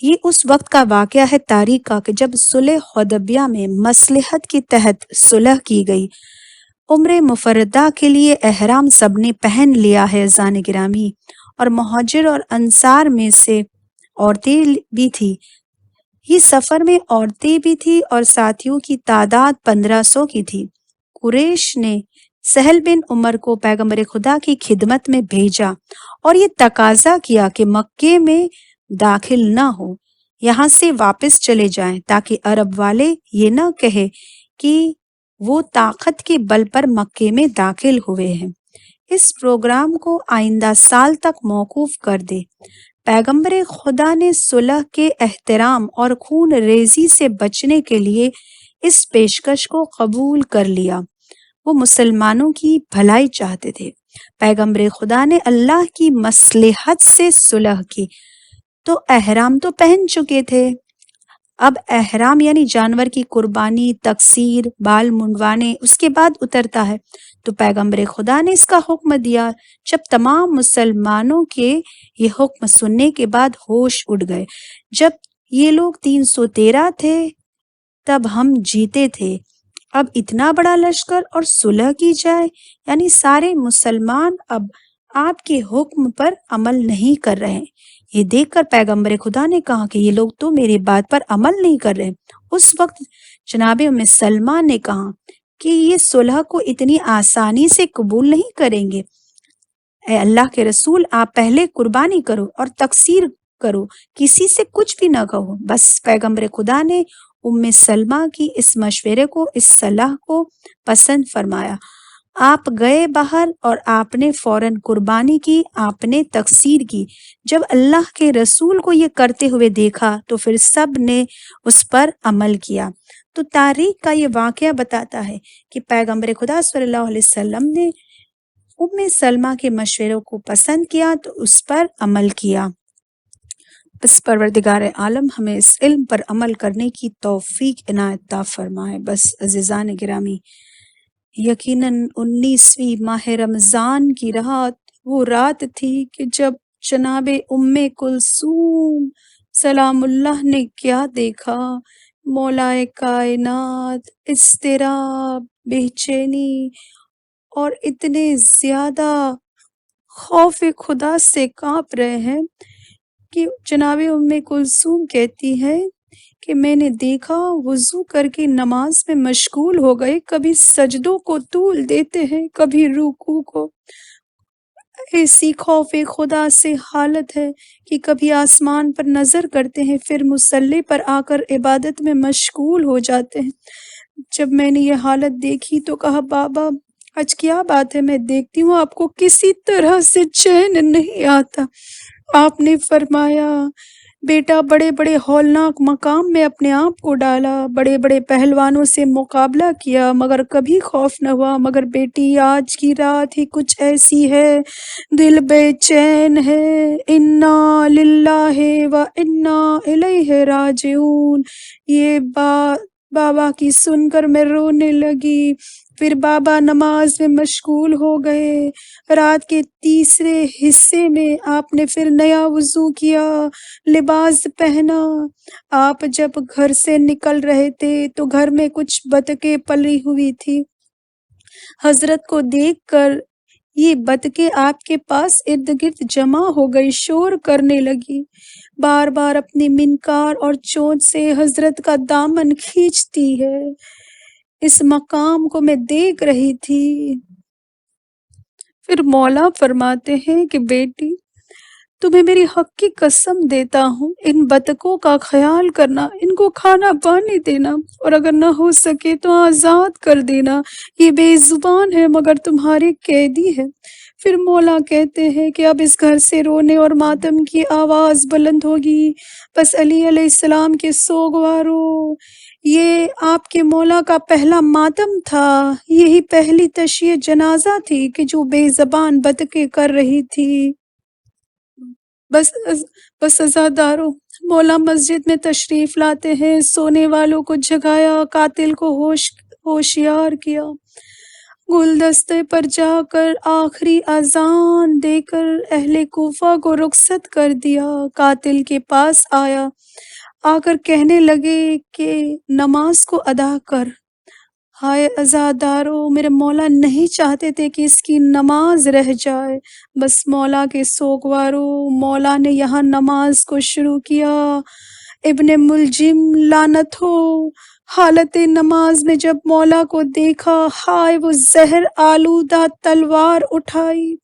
یہ اس وقت کا واقعہ ہے تاریخ کا کہ جب صلح حدیبیہ میں مصلحت کے تحت صلح کی گئی۔ عمر مفردہ کے لیے احرام سب نے پہن لیا ہے عزیزان گرامی، اور مہاجر اور انصار میں سے عورتیں بھی تھی۔ یہ سفر میں عورتیں بھی تھی اور ساتھیوں کی تعداد 1500 کی تھی۔ قریش نے سہل بن عمر کو پیغمبر خدا کی خدمت میں بھیجا اور یہ تقاضا کیا کہ مکے میں داخل نہ ہو، یہاں سے واپس چلے جائیں، تاکہ عرب والے یہ نہ کہیں کہ وہ طاقت کے بل پر مکے میں داخل ہوئے ہیں۔ اس پروگرام کو آئندہ سال تک موقوف کر دے۔ پیغمبر خدا نے صلح کے احترام اور خون ریزی سے بچنے کے لیے اس پیشکش کو قبول کر لیا۔ وہ مسلمانوں کی بھلائی چاہتے تھے۔ پیغمبر خدا نے اللہ کی مصلحت سے صلح کی تو احرام تو پہن چکے تھے، اب احرام یعنی جانور کی قربانی، تقصیر، بال منڈوانے اس کے بعد اترتا ہے، تو پیغمبر خدا نے اس کا حکم دیا۔ جب تمام مسلمانوں کے یہ حکم سننے کے بعد ہوش اڑ گئے۔ جب یہ لوگ 313 تھے تب ہم جیتے تھے، اب اتنا بڑا لشکر اور صلح کی جائے، یعنی سارے مسلمان اب آپ کے حکم پر عمل نہیں کر رہے۔ یہ دیکھ کر پیغمبر خدا نے کہا کہ یہ لوگ تو میری بات پر عمل نہیں کر رہے۔ اس وقت جناب سلمہ نے کہا کہ یہ صلح کو اتنی آسانی سے قبول نہیں کریں گے۔ اے اللہ کے رسول، آپ پہلے قربانی کرو اور تقصیر کرو، کسی سے کچھ بھی نہ کہو۔ بس پیغمبر خدا نے سلمہ کی اس مشورے کو، اس صلاح کو پسند فرمایا۔ آپ گئے باہر اور آپ نے فوراً قربانی کی، آپ نے تقصیر کی۔ جب اللہ کے رسول کو یہ کرتے ہوئے دیکھا تو پھر سب نے اس پر عمل کیا۔ تو تاریخ کا یہ واقعہ بتاتا ہے کہ پیغمبر خدا صلی اللہ علیہ وسلم نے سلمہ کے مشوروں کو پسند کیا تو اس پر عمل کیا۔ بس پروردگار عالم ہمیں اس علم پر عمل کرنے کی توفیق عنایت عطا فرمائے۔ بس عزیزان گرامی، یقیناً 19ویں ماہ رمضان کی رات وہ رات تھی کہ جب جناب کلثوم سلام اللہ نے کیا دیکھا، مولائے کائنات اضطراب، بے چینی اور اتنے زیادہ خوف خدا سے کانپ رہے ہیں کہ جناب کلثوم کہتی ہے کہ میں نے دیکھا وضو کر کے نماز میں مشغول ہو گئے، کبھی سجدوں کو طول دیتے ہیں، کبھی رکوع کو۔ ایسی خوف خدا سے حالت ہے کہ کبھی آسمان پر نظر کرتے ہیں، پھر مصلی پر آ کر عبادت میں مشغول ہو جاتے ہیں۔ جب میں نے یہ حالت دیکھی تو کہا، بابا آج کیا بات ہے؟ میں دیکھتی ہوں آپ کو کسی طرح سے چین نہیں آتا۔ آپ نے فرمایا، بیٹا بڑے بڑے ہولناک مقام میں اپنے آپ کو ڈالا، بڑے بڑے پہلوانوں سے مقابلہ کیا، مگر کبھی خوف نہ ہوا۔ مگر بیٹی آج کی رات ہی کچھ ایسی ہے، دل بے چین ہے۔ انا للہ و انا الیہ راجعون۔ یہ بات بابا کی سن کر میں رونے لگی۔ پھر بابا نماز میں مشغول ہو گئے۔ رات کے تیسرے حصے میں آپ نے پھر نیا وضو کیا، لباس پہنا۔ آپ جب گھر سے نکل رہے تھے تو گھر میں کچھ بطخیں پلی ہوئی تھی۔ حضرت کو دیکھ کر یہ بطخیں آپ کے پاس ارد گرد جمع ہو گئی، شور کرنے لگی، بار بار اپنی منقار اور چونچ سے حضرت کا دامن کھینچتی ہے۔ اس مقام کو میں دیکھ رہی تھی۔ پھر مولا فرماتے ہیں کہ بیٹی تمہیں میری حق کی قسم دیتا ہوں، ان بطخوں کا خیال کرنا، ان کو کھانا پانی دینا، اور اگر نہ ہو سکے تو آزاد کر دینا۔ یہ بے زبان ہے مگر تمہارے قیدی ہے۔ پھر مولا کہتے ہیں کہ اب اس گھر سے رونے اور ماتم کی آواز بلند ہوگی، بس علی علیہ السلام کے سوگوارو، یہ آپ کے مولا کا پہلا ماتم تھا، یہی پہلی تشییع جنازہ تھی کہ جو بے زبان بدقیں کر رہی تھی۔ بس بس عزادارو، مولا مسجد میں تشریف لاتے ہیں، سونے والوں کو جگایا، قاتل کو ہوشیار کیا، گلدستے پر جا کر آخری اذان دے کر اہل کوفہ کو رخصت کر دیا، قاتل کے پاس آ کر کہنے لگے کہ نماز کو ادا کر۔ ہائے عزادارو، میرے مولا نہیں چاہتے تھے کہ اس کی نماز رہ جائے، بس مولا کے سوگوارو، مولا نے یہاں نماز کو شروع کیا۔ ابن ملجم لعنت ہو، حالت نماز میں جب مولا کو دیکھا، ہائے وہ زہر آلودہ تلوار اٹھائی،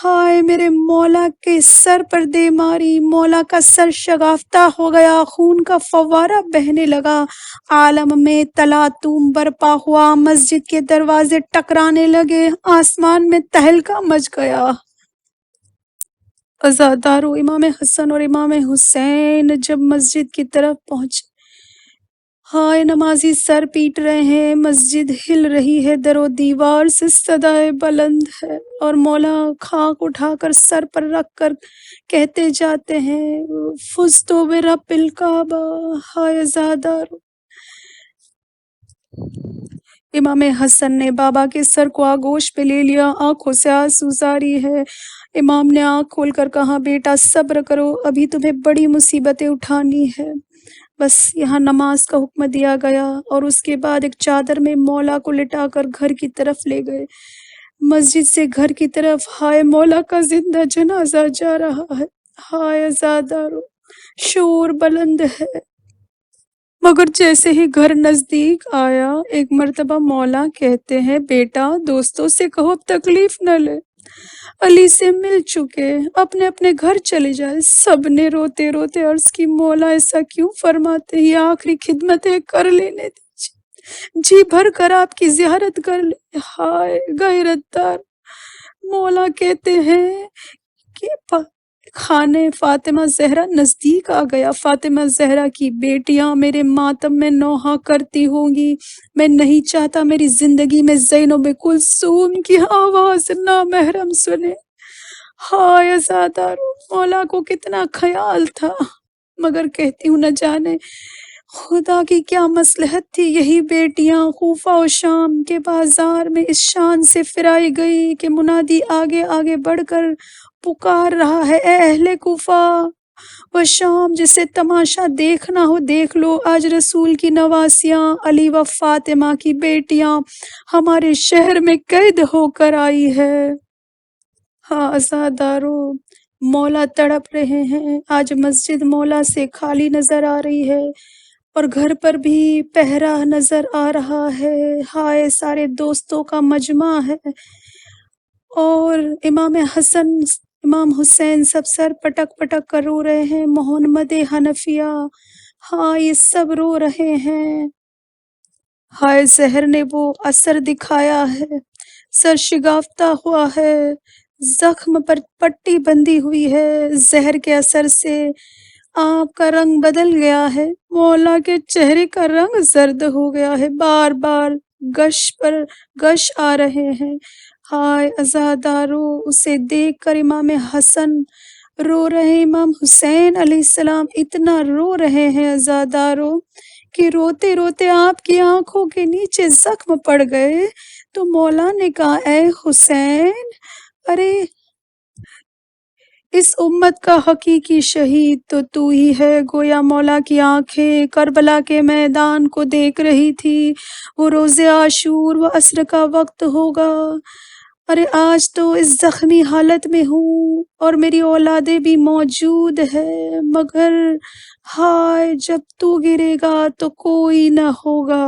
ہائے میرے مولا کے سر پر دے ماری، مولا کا سر شگافتہ ہو گیا، خون کا فوارہ بہنے لگا، عالم میں تلاطم برپا ہوا، مسجد کے دروازے ٹکرانے لگے، آسمان میں تہلکہ مچ گیا۔ عزادارو، امام حسن اور امام حسین جب مسجد کی طرف پہنچے، ہائے نمازی سر پیٹ رہے ہیں، مسجد ہل رہی ہے، در و دیوار سے صدائے بلند ہے، اور مولا خاک اٹھا کر سر پر رکھ کر کہتے جاتے ہیں فزت برب الکعبہ۔ ہائے عزادارو، امام حسن نے بابا کے سر کو آغوش پہ لے لیا، آنکھوں سے آنسو جاری ہے۔ امام نے آنکھ کھول کر کہا بیٹا صبر کرو، ابھی تمہیں بڑی مصیبتیں اٹھانی ہے، بس یہاں نماز کا حکم دیا گیا، اور اس کے بعد ایک چادر میں مولا کو لٹا کر گھر کی طرف لے گئے، مسجد سے گھر کی طرف۔ ہائے مولا کا زندہ جنازہ جا رہا ہے، ہائے عزادارو، شور بلند ہے، مگر جیسے ہی گھر نزدیک آیا، ایک مرتبہ مولا کہتے ہیں بیٹا دوستوں سے کہو اب تکلیف نہ لے، علی سے مل چکے، اپنے اپنے گھر چلے جائے۔ سب نے روتے روتے عرض کی مولا ایسا کیوں فرماتے، یہ آخری خدمتیں کر لینے دیجیے، جی بھر کر آپ کی زیارت کر لیں۔ ہائے غیرت دار، مولا کہتے ہیں کہ خانے فاطمہ زہرا نزدیک آ گیا، فاطمہ زہرا کی بیٹیاں میرے ماتم میں نوحہ کرتی ہوں گی، میں نہیں چاہتا میری زندگی میں زینب کلثوم کی آواز نامحرم سنے۔ ہائے عزادارو، مولا کو کتنا خیال تھا، مگر کہتی ہوں نہ جانے خدا کی کیا مصلحت تھی، یہی بیٹیاں کوفہ و شام کے بازار میں اس شان سے پھرائی گئی کہ منادی آگے آگے بڑھ کر پکار رہا ہے اے اہل کوفہ و شام، جسے تماشا دیکھنا ہو دیکھ لو، آج رسول کی نواسیاں علی و فاطمہ کی بیٹیاں ہمارے شہر میں قید ہو کر آئی ہے۔ ہاں عزادارو، مولا تڑپ رہے ہیں، آج مسجد مولا سے خالی نظر آ رہی ہے، اور گھر پر بھی پہرا نظر آ رہا ہے، ہائے سارے دوستوں کا مجمع ہے، اور امام حسن امام حسین سب سر پٹک پٹک کر رو رہے ہیں، محمد حنفیہ، ہاں یہ سب رو رہے ہیں۔ ہائے زہر نے وہ اثر دکھایا ہے، سر شگافتہ ہوا ہے، زخم پر پٹی بندھی ہوئی ہے، زہر کے اثر سے آپ کا رنگ بدل گیا ہے، مولا کے چہرے کا رنگ زرد ہو گیا ہے، بار بار گش پر گش آ رہے ہیں۔ ہائے عزادارو، اسے دیکھ کر امام حسن رو رہے ہیں، امام حسین علیہ السلام اتنا رو رہے ہیں عزادارو کہ روتے روتے آپ کی آنکھوں کے نیچے زخم پڑ گئے، تو مولا نے کہا اے حسین، ارے اس امت کا حقیقی شہید تو ہی ہے۔ گویا مولا کی آنکھیں کربلا کے میدان کو دیکھ رہی تھی، وہ روز عاشور و عصر کا وقت ہوگا، ارے آج تو اس زخمی حالت میں ہوں اور میری اولادیں بھی موجود ہے، مگر ہائے جب تو گرے گا تو کوئی نہ ہوگا۔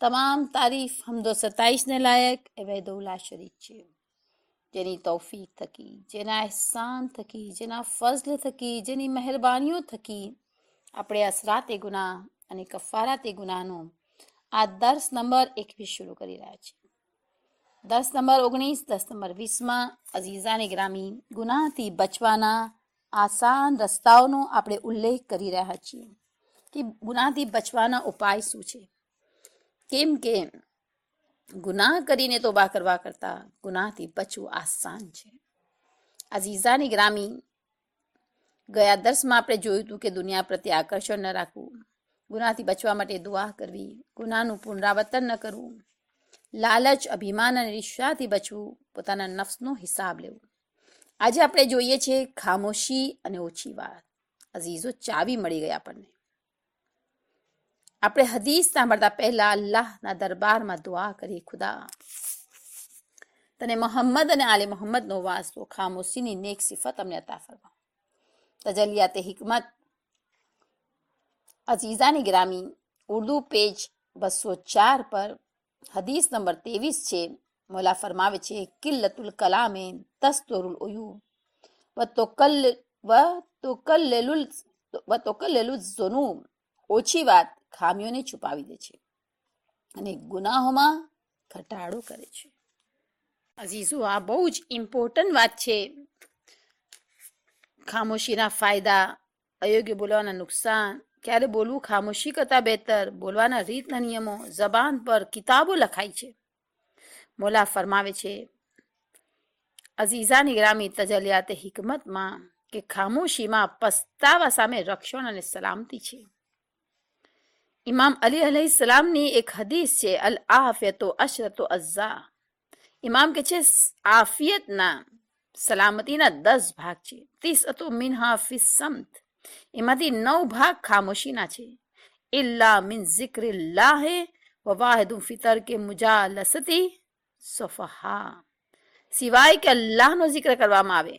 તમામ તારીફ હમદો 27 ને લાયક એ વૈદુલ્લા શરીક છે, જેની તૌફીક થકી, જેના એહસાન થકી, જેના ફઝલ થકી, જેની મહેરબાનીઓ થકી આપણે અસરાતે ગુનાહ અને કફારાતે ગુનાહનો આ દર્સ નંબર 21 શરૂ કરી રહ્યા છીએ। દર્સ નંબર 19, દર્સ નંબર 20માં અઝીઝાને ગ્રામી ગુનાહથી બચવાના આસાન રસ્તાઓનો આપણે ઉલ્લેખ કરી રહ્યા છીએ કે ગુનાહથી બચવાના ઉપાય શું છે। કેમ કે ગુનાહ કરીને તોબા કરવા કરતાં ગુનાહથી બચવું આસાન છે। અઝીઝાની ગ્રામી ગયા દર્શમાં આપણે જોયું હતું કે દુનિયા પ્રત્યે આકર્ષણ ન રાખવું, ગુનાહથી બચવા માટે દુઆ કરવી, ગુનાહનું પુનરાવર્તન ન કરવું, લાલચ, અભિમાન અને ઈર્ષ્યાથી બચવું, પોતાના નફ્સનો હિસાબ લેવું। આજે આપણે જોઈએ છીએ ખામોશી અને ઓછી વાત। અઝીઝો, ચાવી મળી ગઈ આપણને। આપણે હદીસ સાંભળતા પહેલા અલ્લાહના દરબારમાં દુઆ કરી, ખુદા તને મોહમ્મદ અને આલે મોહમ્મદનો વાસ્તો, ખામોશીની નેક સિફત અમને અતા ફરમા। તજલિયાત હિકમત અઝીઝાની ગ્રામી ઉર્દુ પેજ 204 પર હદીસ નંબર 23 છે। મોલા ફરમાવે છે, કિલ્લતુલ કલામે તસ્તુરુલ ઉયુબ વ તુકલ્લિલુલ ઝુનૂબ। ઓછી વાત ખામીઓને છુપાવી દે છે અને ગુનાહોમાં ઘટાડો કરે છે। અઝીઝો, આ બહુ જ ઇમ્પોર્ટન્ટ વાત છે। ખામોશીના ફાયદા, અયોગ્ય બોલવાના નુકસાન, ક્યારે બોલવું ખામોશી કરતાં બહેતર, બોલવાના રીતના નિયમો જબાન પર કિતાબો લખાઈ છે। મોલા ફરમાવે છે અઝીઝાની ગ્રામી તજલિયાત હિકમતમાં કે ખામોશીમાં પસ્તાવા સામે રક્ષણ અને સલામતી છે। ઇમામ અલી અલૈહિસ્સલામની એક હદીસ છે, અલ આફિયતુ અશરતુ અઝ્ઝા। ઇમામ કે છે આફિયતના, સલામતીના 10 ભાગ છે। 30 મિનહા ફી સમત, એમાંથી 9 ભાગ ખામોશીના છે। ઇલ્લા મિન ઝિક્રિલ્લાહ વ વાહિદુન ફી તરકે મુજાલસતી સુફહા, સિવાય કે અલ્લાહનો zikr કરવામાં આવે।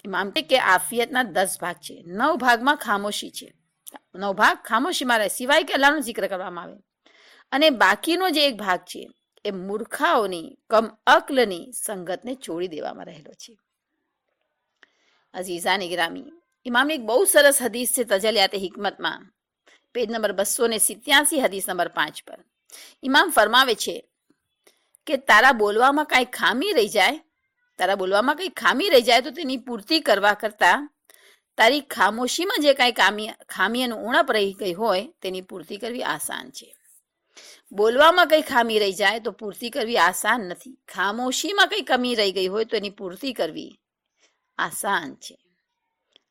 ઇમામ કે આફિયતના 10 ભાગ છે, 9 ભાગમાં ખામોશી છે, 9 ભાગ ખામોશીમાં રહે, સિવાય કે અલ્લાહનો zikr કરવામાં આવે। અને બાકીનો જે એક ભાગ છે એ મૂર્ખાઓની, કમ અક્લની સંગતને છોડી દેવામાં રહેલો છે। અઝીઝાની ગ્રામી, ઇમામની એક બહુ સરસ હદીસ છે તજલિયાત હિકમતમાં, પેજ નંબર 287, હદીસ નંબર 5 પર ઇમામ ફરમાવે છે કે તારા બોલવામાં કાંઈ ખામી રહી જાય તો તેની પૂર્તિ કરવા કરતાં તારી ખામોશીમાં જે કાંઈ ખામી અને ઉણપ રહી ગઈ હોય તેની પૂર્તિ કરવી આસાન છે। બોલવામાં કંઈ ખામી રહી જાય તો પૂર્તિ કરવી આસાન નથી, ખામોશીમાં કંઈ કમી રહી ગઈ હોય તો એની પૂર્તિ કરવી આસાન છે।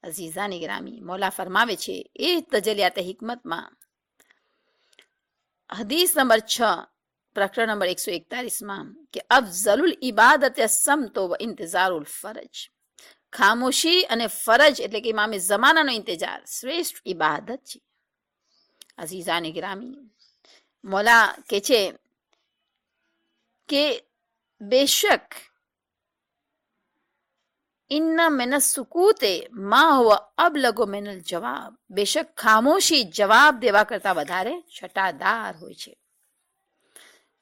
અઝીઝાની ગ્રામી, મૌલા ફરમાવે છે એ તજલિયાત હિકમતમાં હદીસ નંબર 6 પ્રકરણ નંબર 141માં કે અફઝલુલ ઇબાદત સમતો વ ઇંતઝારુલ ફરજ। ખામોશી અને ફરજ એટલે કે ઇમામે ઝમાનાનો ઇંતજાર શ્રેષ્ઠ ઇબાદત છે। અઝીઝાની ગ્રામી, મોલા કે છે કે બેશક ઇન્ના મિન સુકૂતે મા હુવા અબલગુ મિનલ જવાબ, બેશક ખામોશી જવાબ દેવા કરતા વધારે છટાદાર હોય છે.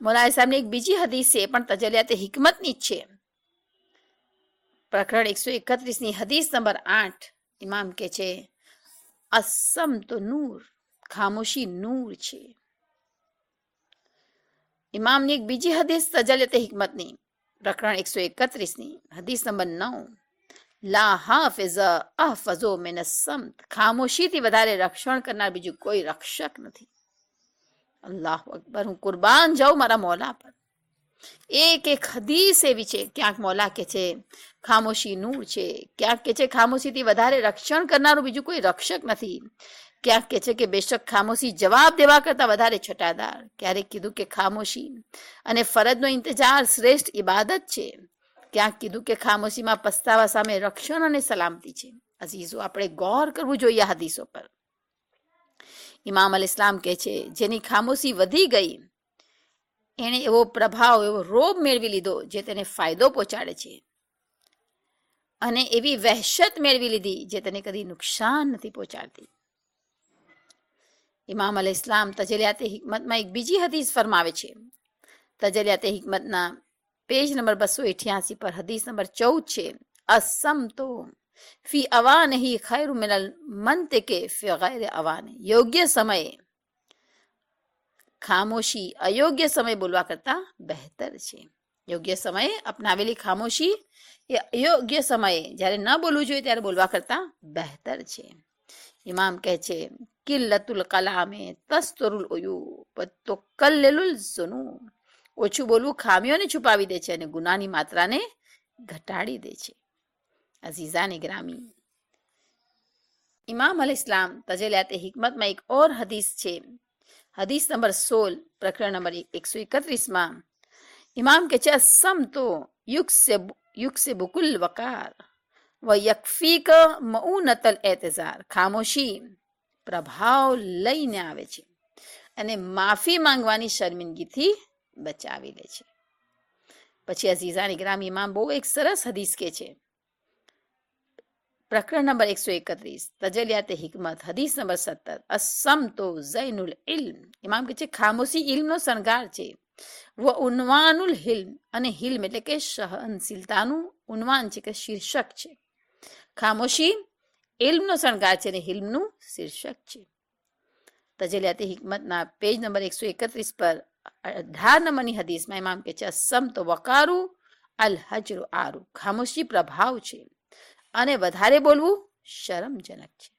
મોલા સાહેબની એક બીજી હદીસ છે, પણ તજલિયાતે હિકમતની જ છે. પ્રકરણ 131 હદીસ નંબર 8. ઇમામ કે છે અસમતો નૂર, ખામોશી નૂર છે. ઇમામની એક બીજી હદીસ તજલિયાતે હિકમતની પ્રકરણ 131 હદીસ નંબર 9. લા હાફિઝ અહફઝુ મિન અસમત, ખામોશીથી વધારે રક્ષણ કરનાર બીજું કોઈ રક્ષક નથી. અલ્લાહુ અકબર, હું કુરબાન જાઉં મારા મોલા પર. એક એક હદીસ એવી છે, ક્યાંક મોલા કે છે ખામોશી નૂર છે, ક્યાંક કે છે ખામોશીથી વધારે રક્ષણ કરનારું બીજું કોઈ રક્ષક નથી, ક્યાંક કે છે કે બેશક ખામોશી જવાબ દેવા કરતા વધારે છટાદાર. ક્યારેક કીધું કે ખામોશી અને ફરજનો ઇંતજાર શ્રેષ્ઠ ઇબાદત છે, ક્યાંક કીધું કે ખામોશીમાં પસ્તાવા સામે રક્ષણ અને સલામતી છે. અઝીઝો, આપણે ગૌર કરવું જોઈએ હદીસો પર. ઇમામ અલ ઇસ્લામ કહે છે જેની ખામોશી વધી ગઈ એણે એવો પ્રભાવ, એવો રોગ મેળવી લીધો જે તેને ફાયદો પહોંચાડે છે, અને એવી વહેશત મેળવી લીધી જે તેને કદી નુકસાન નથી પહોંચાડતી. ઇમામ અલ ઇસ્લામ તજલિયાતે હિકમતમાં એક બીજી હદીસ ફરમાવે છે. તજલિયાતે હિકમતના પેજ નંબર 288 પર હદીસ નંબર 14 છે. અસમતો ફી અવાનિહી ખૈરુ મિનલ મંતિકે ફી ગૈર અવાનિ, યોગ્ય સમયે ખામોશી અયોગ્ય સમય બોલવા કરતા બહેતર છે. યોગ્ય સમયે અપનાવેલી ખામોશી એ અયોગ્ય સમયે જ્યારે ન બોલવું જોઈએ ત્યારે બોલવા કરતા બહેતર છે. ઇમામ કહે છે કિલ્લતુલ કલામે તસ્તુરુલ ઉયુબ તો કલ્લુલ ઝુનૂબ, ઓછું બોલવું ખામીઓને છુપાવી દે છે અને ગુનાની માત્રાને ઘટાડી દે છે. અઝીઝાને ગ્રામી, ઇમામ અલ ઇસ્લામ તજલિયાતે હિકમતમાં એક ઓર હદીસ છે. હદીસ નંબર 16 પ્રકરણ નંબર 131 ઇમામ કે છે અસમતો યુક્સિબુ કુલ વકાર વ યકફીક મઉનતલ એતઝાર, ખામોશી પ્રભાવ લઈને આવે છે અને માફી માંગવાની શર્મિંદગીથી બચાવી લે છે. પછી અઝીઝાની ગ્રામી ઇમામ બહુ એક સરસ હદીસ કે છે. પ્રકરણ નંબર 131 તજલિયાતે હિકમત હદીસ નંબર 17. અસમતો ઝૈનુલ ઇલ્મ, ઇમામ કે છે ખામોશી ઇલ્મનો શણગાર છે. વ ઉન્વાનુલ હિલ્મ, અને હિલ્મ એટલે કે સહનશીલતાનું ઉન્વાન છે, કે શીર્ષક છે. ખામોશી ઇલ્મનો શણગાર છે અને હિલ્મનું શીર્ષક છે. તજલિયાતે હિકમતના પેજ નંબર 131 પર 18 નંબરની હદીસમાં ઇમામ કે છે અસમતો વકારુ અલ હજરુ આરુ, ખામોશી પ્રભાવ છે અને વધારે બોલવું શરમજનક છે.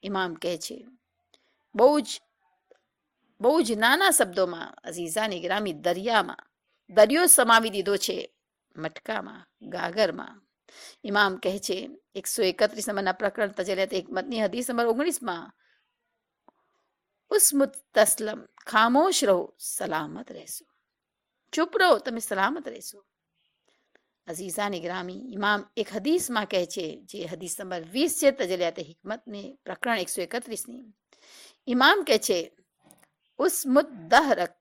ઇમામ કહે છે બહુ જ નાના શબ્દોમાં અઝીઝાની ગ્રામી દરિયો સમાવી દીધો છે મટકામાં, ગાગરમાં. ઇમામ કહે છે 131 નંબરના પ્રકરણ તજલિયાતે હિકમતની હદીસ નંબર 19 ઉસ્મુત તસ્લમ, ખામોશ રહો સલામત રહેશો, ચૂપ રહો તમે સલામત રહેશો. અઝીઝાની ગ્રામી, ઇમામ એક હદીસમાં કહે છે, જે હદીસ નંબર 20 છે તજલિયાતે હિકમતની પ્રકરણ 131. ઇમામ કહે છે ઉસ્મુત દહરક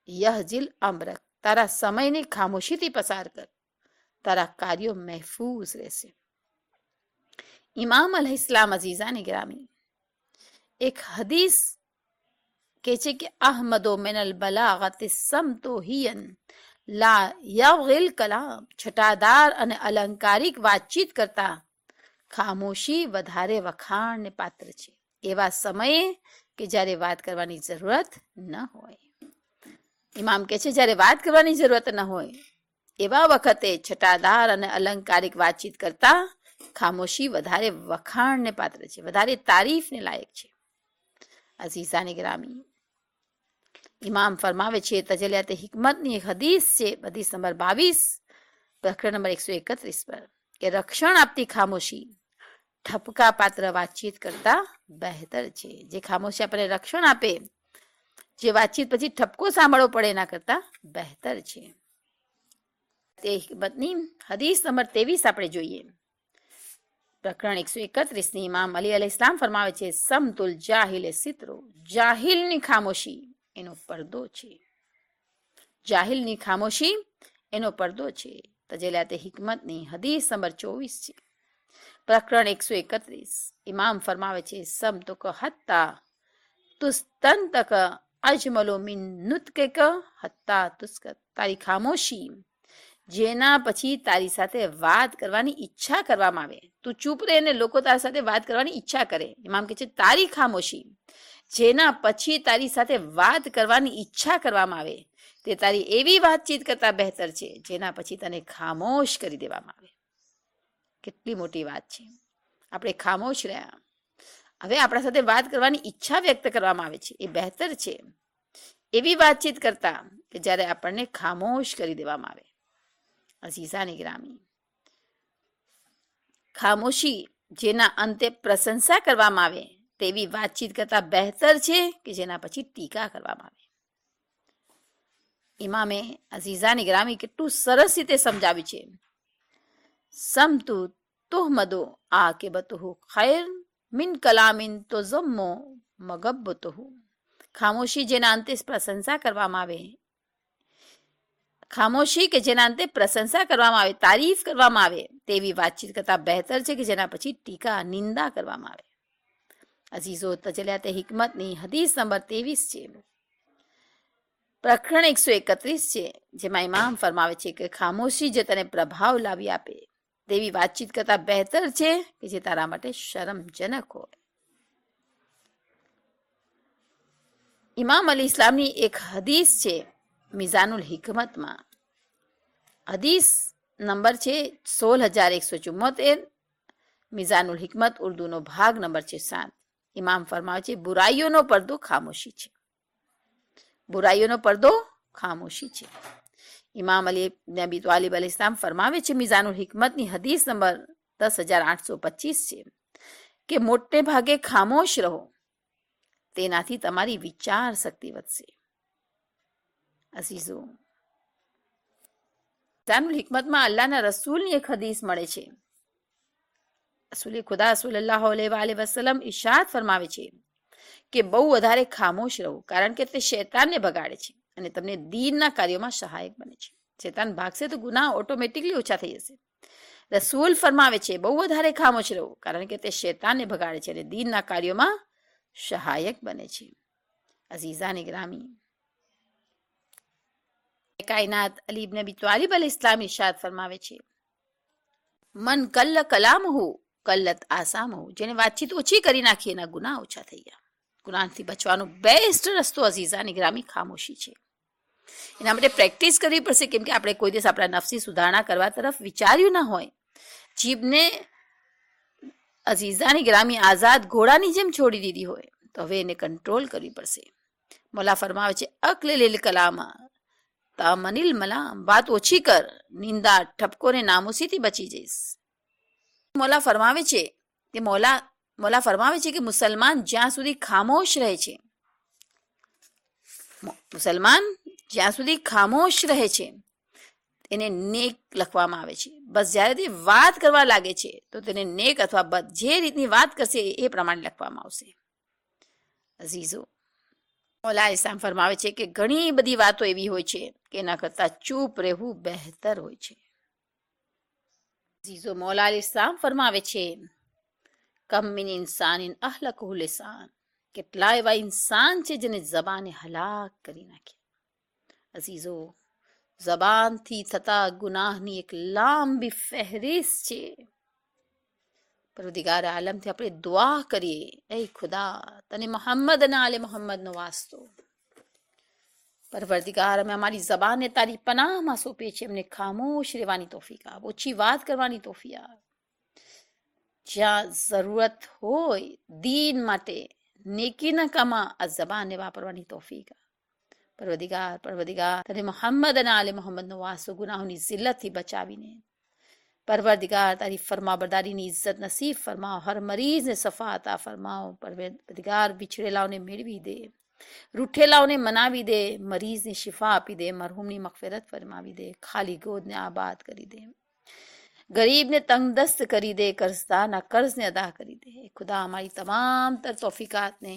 યહજિલ અમરક, તારા સમયને ખામોશીથી પસાર કર, તારા કાર્યો મહેફૂઝ રહેશે. ઇમામ અલૈહિસ સલામ અઝીઝાની ગ્રામી એક હદીસ કે છે કે અહમદો મિનલ બલાગતિ સમતો હિયન લા યગિલ કલામ, છટાદાર અને અલંકારિક વાતચીત કરતા ખામોશી વધારે વખાણને પાત્ર છે, એવા સમયે કે જ્યારે વાત કરવાની જરૂરત ન હોય. ઇમામ કહે છે જ્યારે વાત કરવાની જરૂરત ન હોય એવા વખતે છટાદાર અને અલંકારિક વાતચીત કરતા ખામોશી વધારે વખાણને પાત્ર છે, વધારે તારીફને લાયક છે. અઝીઝાની ગ્રામી, ઇમામ ફરમાવે છે તજલિયાતે હિકમતની એક હદીસ છે, હદીસ નંબર 22 પ્રકરણ નંબર 131 પર, કે રક્ષણ આપતી ખામોશી ઠપકા પાત્ર વાતચીત કરતા બહેતર છે. જે ખામોશી આપણને રક્ષણ આપે, જે વાતચીત પછી ઠપકો સાંભળવો પડે એના કરતા બહેતર છે. તે હિકમતની હદીસ નંબર 23 આપણે જોઈએ. પ્રકરણ 131 ઇમામ અલી અલૈહિસ સલામ ફરમાવે છે સમતુલ જાહિલ સિત્રો, જાહિલની ખામોશી એનો પડદો છે. જાહિલની ખામોશી એનો પડદો છે. તજેલાતે હિકમતની હદીસ નંબર 24 છે. પ્રકરણ 131. ઇમામ ફરમાવે છે, સમતુક હત્તા તુસ્તંતક અજમલો મિન નુતકેક હત્તા તુસ્કત. તારી ખામોશી જેના પછી તારી સાથે વાત કરવાની ઈચ્છા કરવામાં આવે. તું ચૂપ રહે અને લોકો તારી સાથે વાત કરવાની ઈચ્છા કરે. ઇમામ કહે છે તારી ખામોશી જેના પછી તારી સાથે વાત કરવાની ઈચ્છા કરવામાં આવે તે તારી એવી વાતચીત કરતા બહેતર છે જેના પછી તને ખામોશ કરી દેવામાં આવે. કેટલી મોટી વાત છે. આપણે ખામોશ રહ્યા, હવે આપણા સાથે વાત કરવાની ઈચ્છા વ્યક્ત કરવામાં આવે છે, એ બહેતર છે એવી વાતચીત કરતા કે જ્યારે આપણને ખામોશ કરી દેવામાં આવે. અઝીઝાની ગ્રામી, ખામોશી જેના અંતે પ્રશંસા કરવામાં આવે તેવી વાતચીત કરતા બહેતર છે કે જેના પછી ટીકા કરવામાં આવે. ઇમામે અઝીઝાની ગ્રામી કેટલું સરસ રીતે સમજાવ્યું છે. સમતુ તુહમદો આકિબતુહુ ખૈર મિન કલામિન તો ઝમ્મો મગબ્બતુહુ. ખામોશી જેના અંતે પ્રશંસા કરવામાં આવે, ખામોશી કે જેના અંતે પ્રશંસા કરવામાં આવે, તારીફ કરવામાં આવે તેવી વાતચીત કરતા બહેતર છે કે જેના પછી ટીકા નિંદા કરવામાં આવે. અઝીઝો, તજલિયાતે હિકમતની હદીસ નંબર 23 છે. પ્રકરણ 131 છે, જેમાં ઇમામ ફરમાવે છે કે ખામોશી જે તને પ્રભાવ લાવી આપે તેવી વાતચીત કરતા બહેતર છે કે જે તારા માટે શરમજનક હોય. ઇમામ અલી ઇસ્લામની એક હદીસ છે મિઝાનુલ હિકમતમાં. હદીસ નંબર છે 16174. મિઝાનુલ હિકમત ઉર્દુનો ભાગ નંબર છે 7. ઇમામ ફરમાવે છે બુરાઈઓનો પડદો ખામોશી છે. બુરાઈઓનો પડદો ખામોશી છે. ઇમામ અલી ઇબ્ન અબી તાલિબ અલૈહિસ સલામ ફરમાવે છે મિઝાનુલ હિકમતની હદીસ નંબર 10825 છે કે મોટે ભાગે ખામોશ રહો, તેનાથી તમારી વિચાર શક્તિ વધશે. અઝીઝો, મિઝાનુલ હિકમતમાં અલ્લાહના રસૂલની એક હદીસ મળે છે. રસૂલ ખુદા સલ્લલ્લાહુ અલૈહિ વસલ્લમ ઇરશાદ ફરમાવે છે કે બહુ વધારે ખામોશ રહો, કારણ કે તે શૈતાનને ભગાડે છે અને તમને દીનના કાર્યોમાં સહાયક બને છે. શૈતાન ભાગશે તો ગુનાહ ઓટોમેટિકલી ઓછા થઈ જશે. રસૂલ ફરમાવે છે બહુ વધારે ખામોશ રહો, કારણ કે તે શૈતાનને ભગાડે છે અને દીનના કાર્યોમાં સહાયક બને છે. અઝીઝાની ગ્રામી, કાયનાત અલી ઇબ્ન અબી તાલિબ અલૈહિસ સલામ ઇરશાદ ફરમાવે છે મન કલ્લ કલામહુ કલ્લત આસામહુ. જેને વાતચીત ઓછી કરી નાખી એના ગુનાહ ઓછા થઈ ગયા. ગુનાહથી બચવાનો બેસ્ટ રસ્તો અઝીઝાની ગ્રામી ખામોશી છે. એના માટે પ્રેક્ટિસ કરવી પડશે, કેમ કે આપણે કોઈ દિવસ આપણા નફસી સુધારણા કરવા તરફ વિચાર્યું ના હોય. જીભને અઝીઝાની ગ્રામી આઝાદ ઘોડાની જેમ છોડી દીધી હોય તો હવે એને કંટ્રોલ કરવી પડશે. મોલા ફરમાવે છે અકલિલ કલામા તમનિલ મલામ. વાત ઓછી કર, નિંદા ઠપકોને નામોશીથી બચી જઈશ. મોલા ફરમાવે છે કે મુસલમાન જ્યાં સુધી ખામોશ રહે છે, મુસલમાન જ્યાં સુધી ખામોશ રહે છે એને નેક લખવામાં આવે છે. બસ જ્યારે તે વાત કરવા લાગે છે તો તેને નેક અથવા બદ જે રીતની વાત કરશે એ પ્રમાણે લખવામાં આવશે. અઝીઝો, મોલા ઇસ્લામ ફરમાવે છે કે ઘણી બધી વાતો એવી હોય છે કે એના કરતાં ચૂપ રહેવું બહેતર હોય છે. અઝીઝો, મોલા ઇસ્લામ ફરમાવે છે કમ મિન ઇન્સાનિન અહલકહુ લિસાન. કેટલા એવા ઇન્સાન છે જેને જબાને હલાક કરી નાખ્યા. અઝીઝો, જબાનથી થતા ગુનાહની એક લાંબી ફહેરિસ્ત છે. પરવરદિગાર આલમથી આપણે દુઆ કરીએ, એ ખુદા તને મોહમ્મદ અને આલે મોહમ્મદનો વાસ્તો, પરવરદિગાર અમે અમારી જબાનને તારી પનાહમાં સોંપીએ છીએ. અમને ખામોશ રહેવાની તોફીક આપ, ઓછી વાત કરવાની તોફીક આપ. જ્યાં જરૂરત હોય દીન માટે, નેકીના કામમાં આ જબાનને વાપરવાની તોફીક આપ. પરવરદિગાર તને મોહમ્મદ અને આલે મોહમ્મદનો વાસ્તો ગુનાહોની જિલ્લતથી બચાવીને પરવરદિગાર તારી ફરમાબરદારીની ઇજ્જત નસીબ ફરમાઓ. હર મરીઝને સફા અતા ફરમાઓ. પરવરદિગાર બિછડેલાઓને મેળવી દે, રૂઠેલાઓને મનાવી દે, મરીઝને શિફા આપી દે, મરહૂમની મગફિરત ફરમાવી દે, ખાલી ગોદને આબાદ કરી દે, ગરીબને તંગદસ્ત કરી દે, કર્જદારના કર્જને અદા કરી દે. ખુદા અમારી તમામ તર તોફીકાતને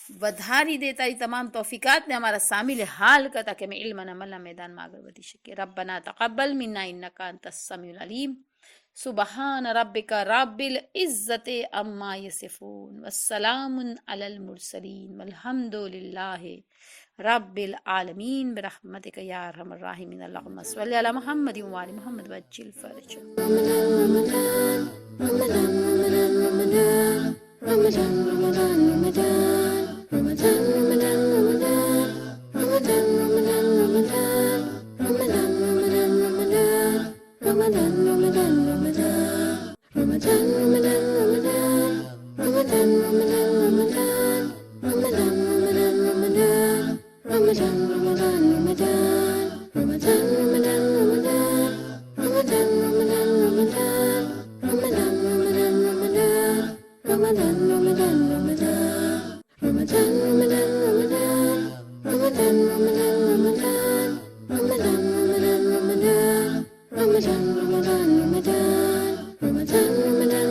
بدھاری دے تاری تمام توفیقات نے ہمارا شامل حال کر تاکہ ہمیں علم عمل میدان میں آگے بڑھی سکے. ربنا تقبل منا انک انت السمیع العلیم. سبحان ربک رب العزت عما یصفون والسلام علی المرسلین والحمد للہ رب العالمین برحمتک یا ارحم الراحمین. اللہم صل علی محمد وعلی محمد وعجل فرجهم. Ramadan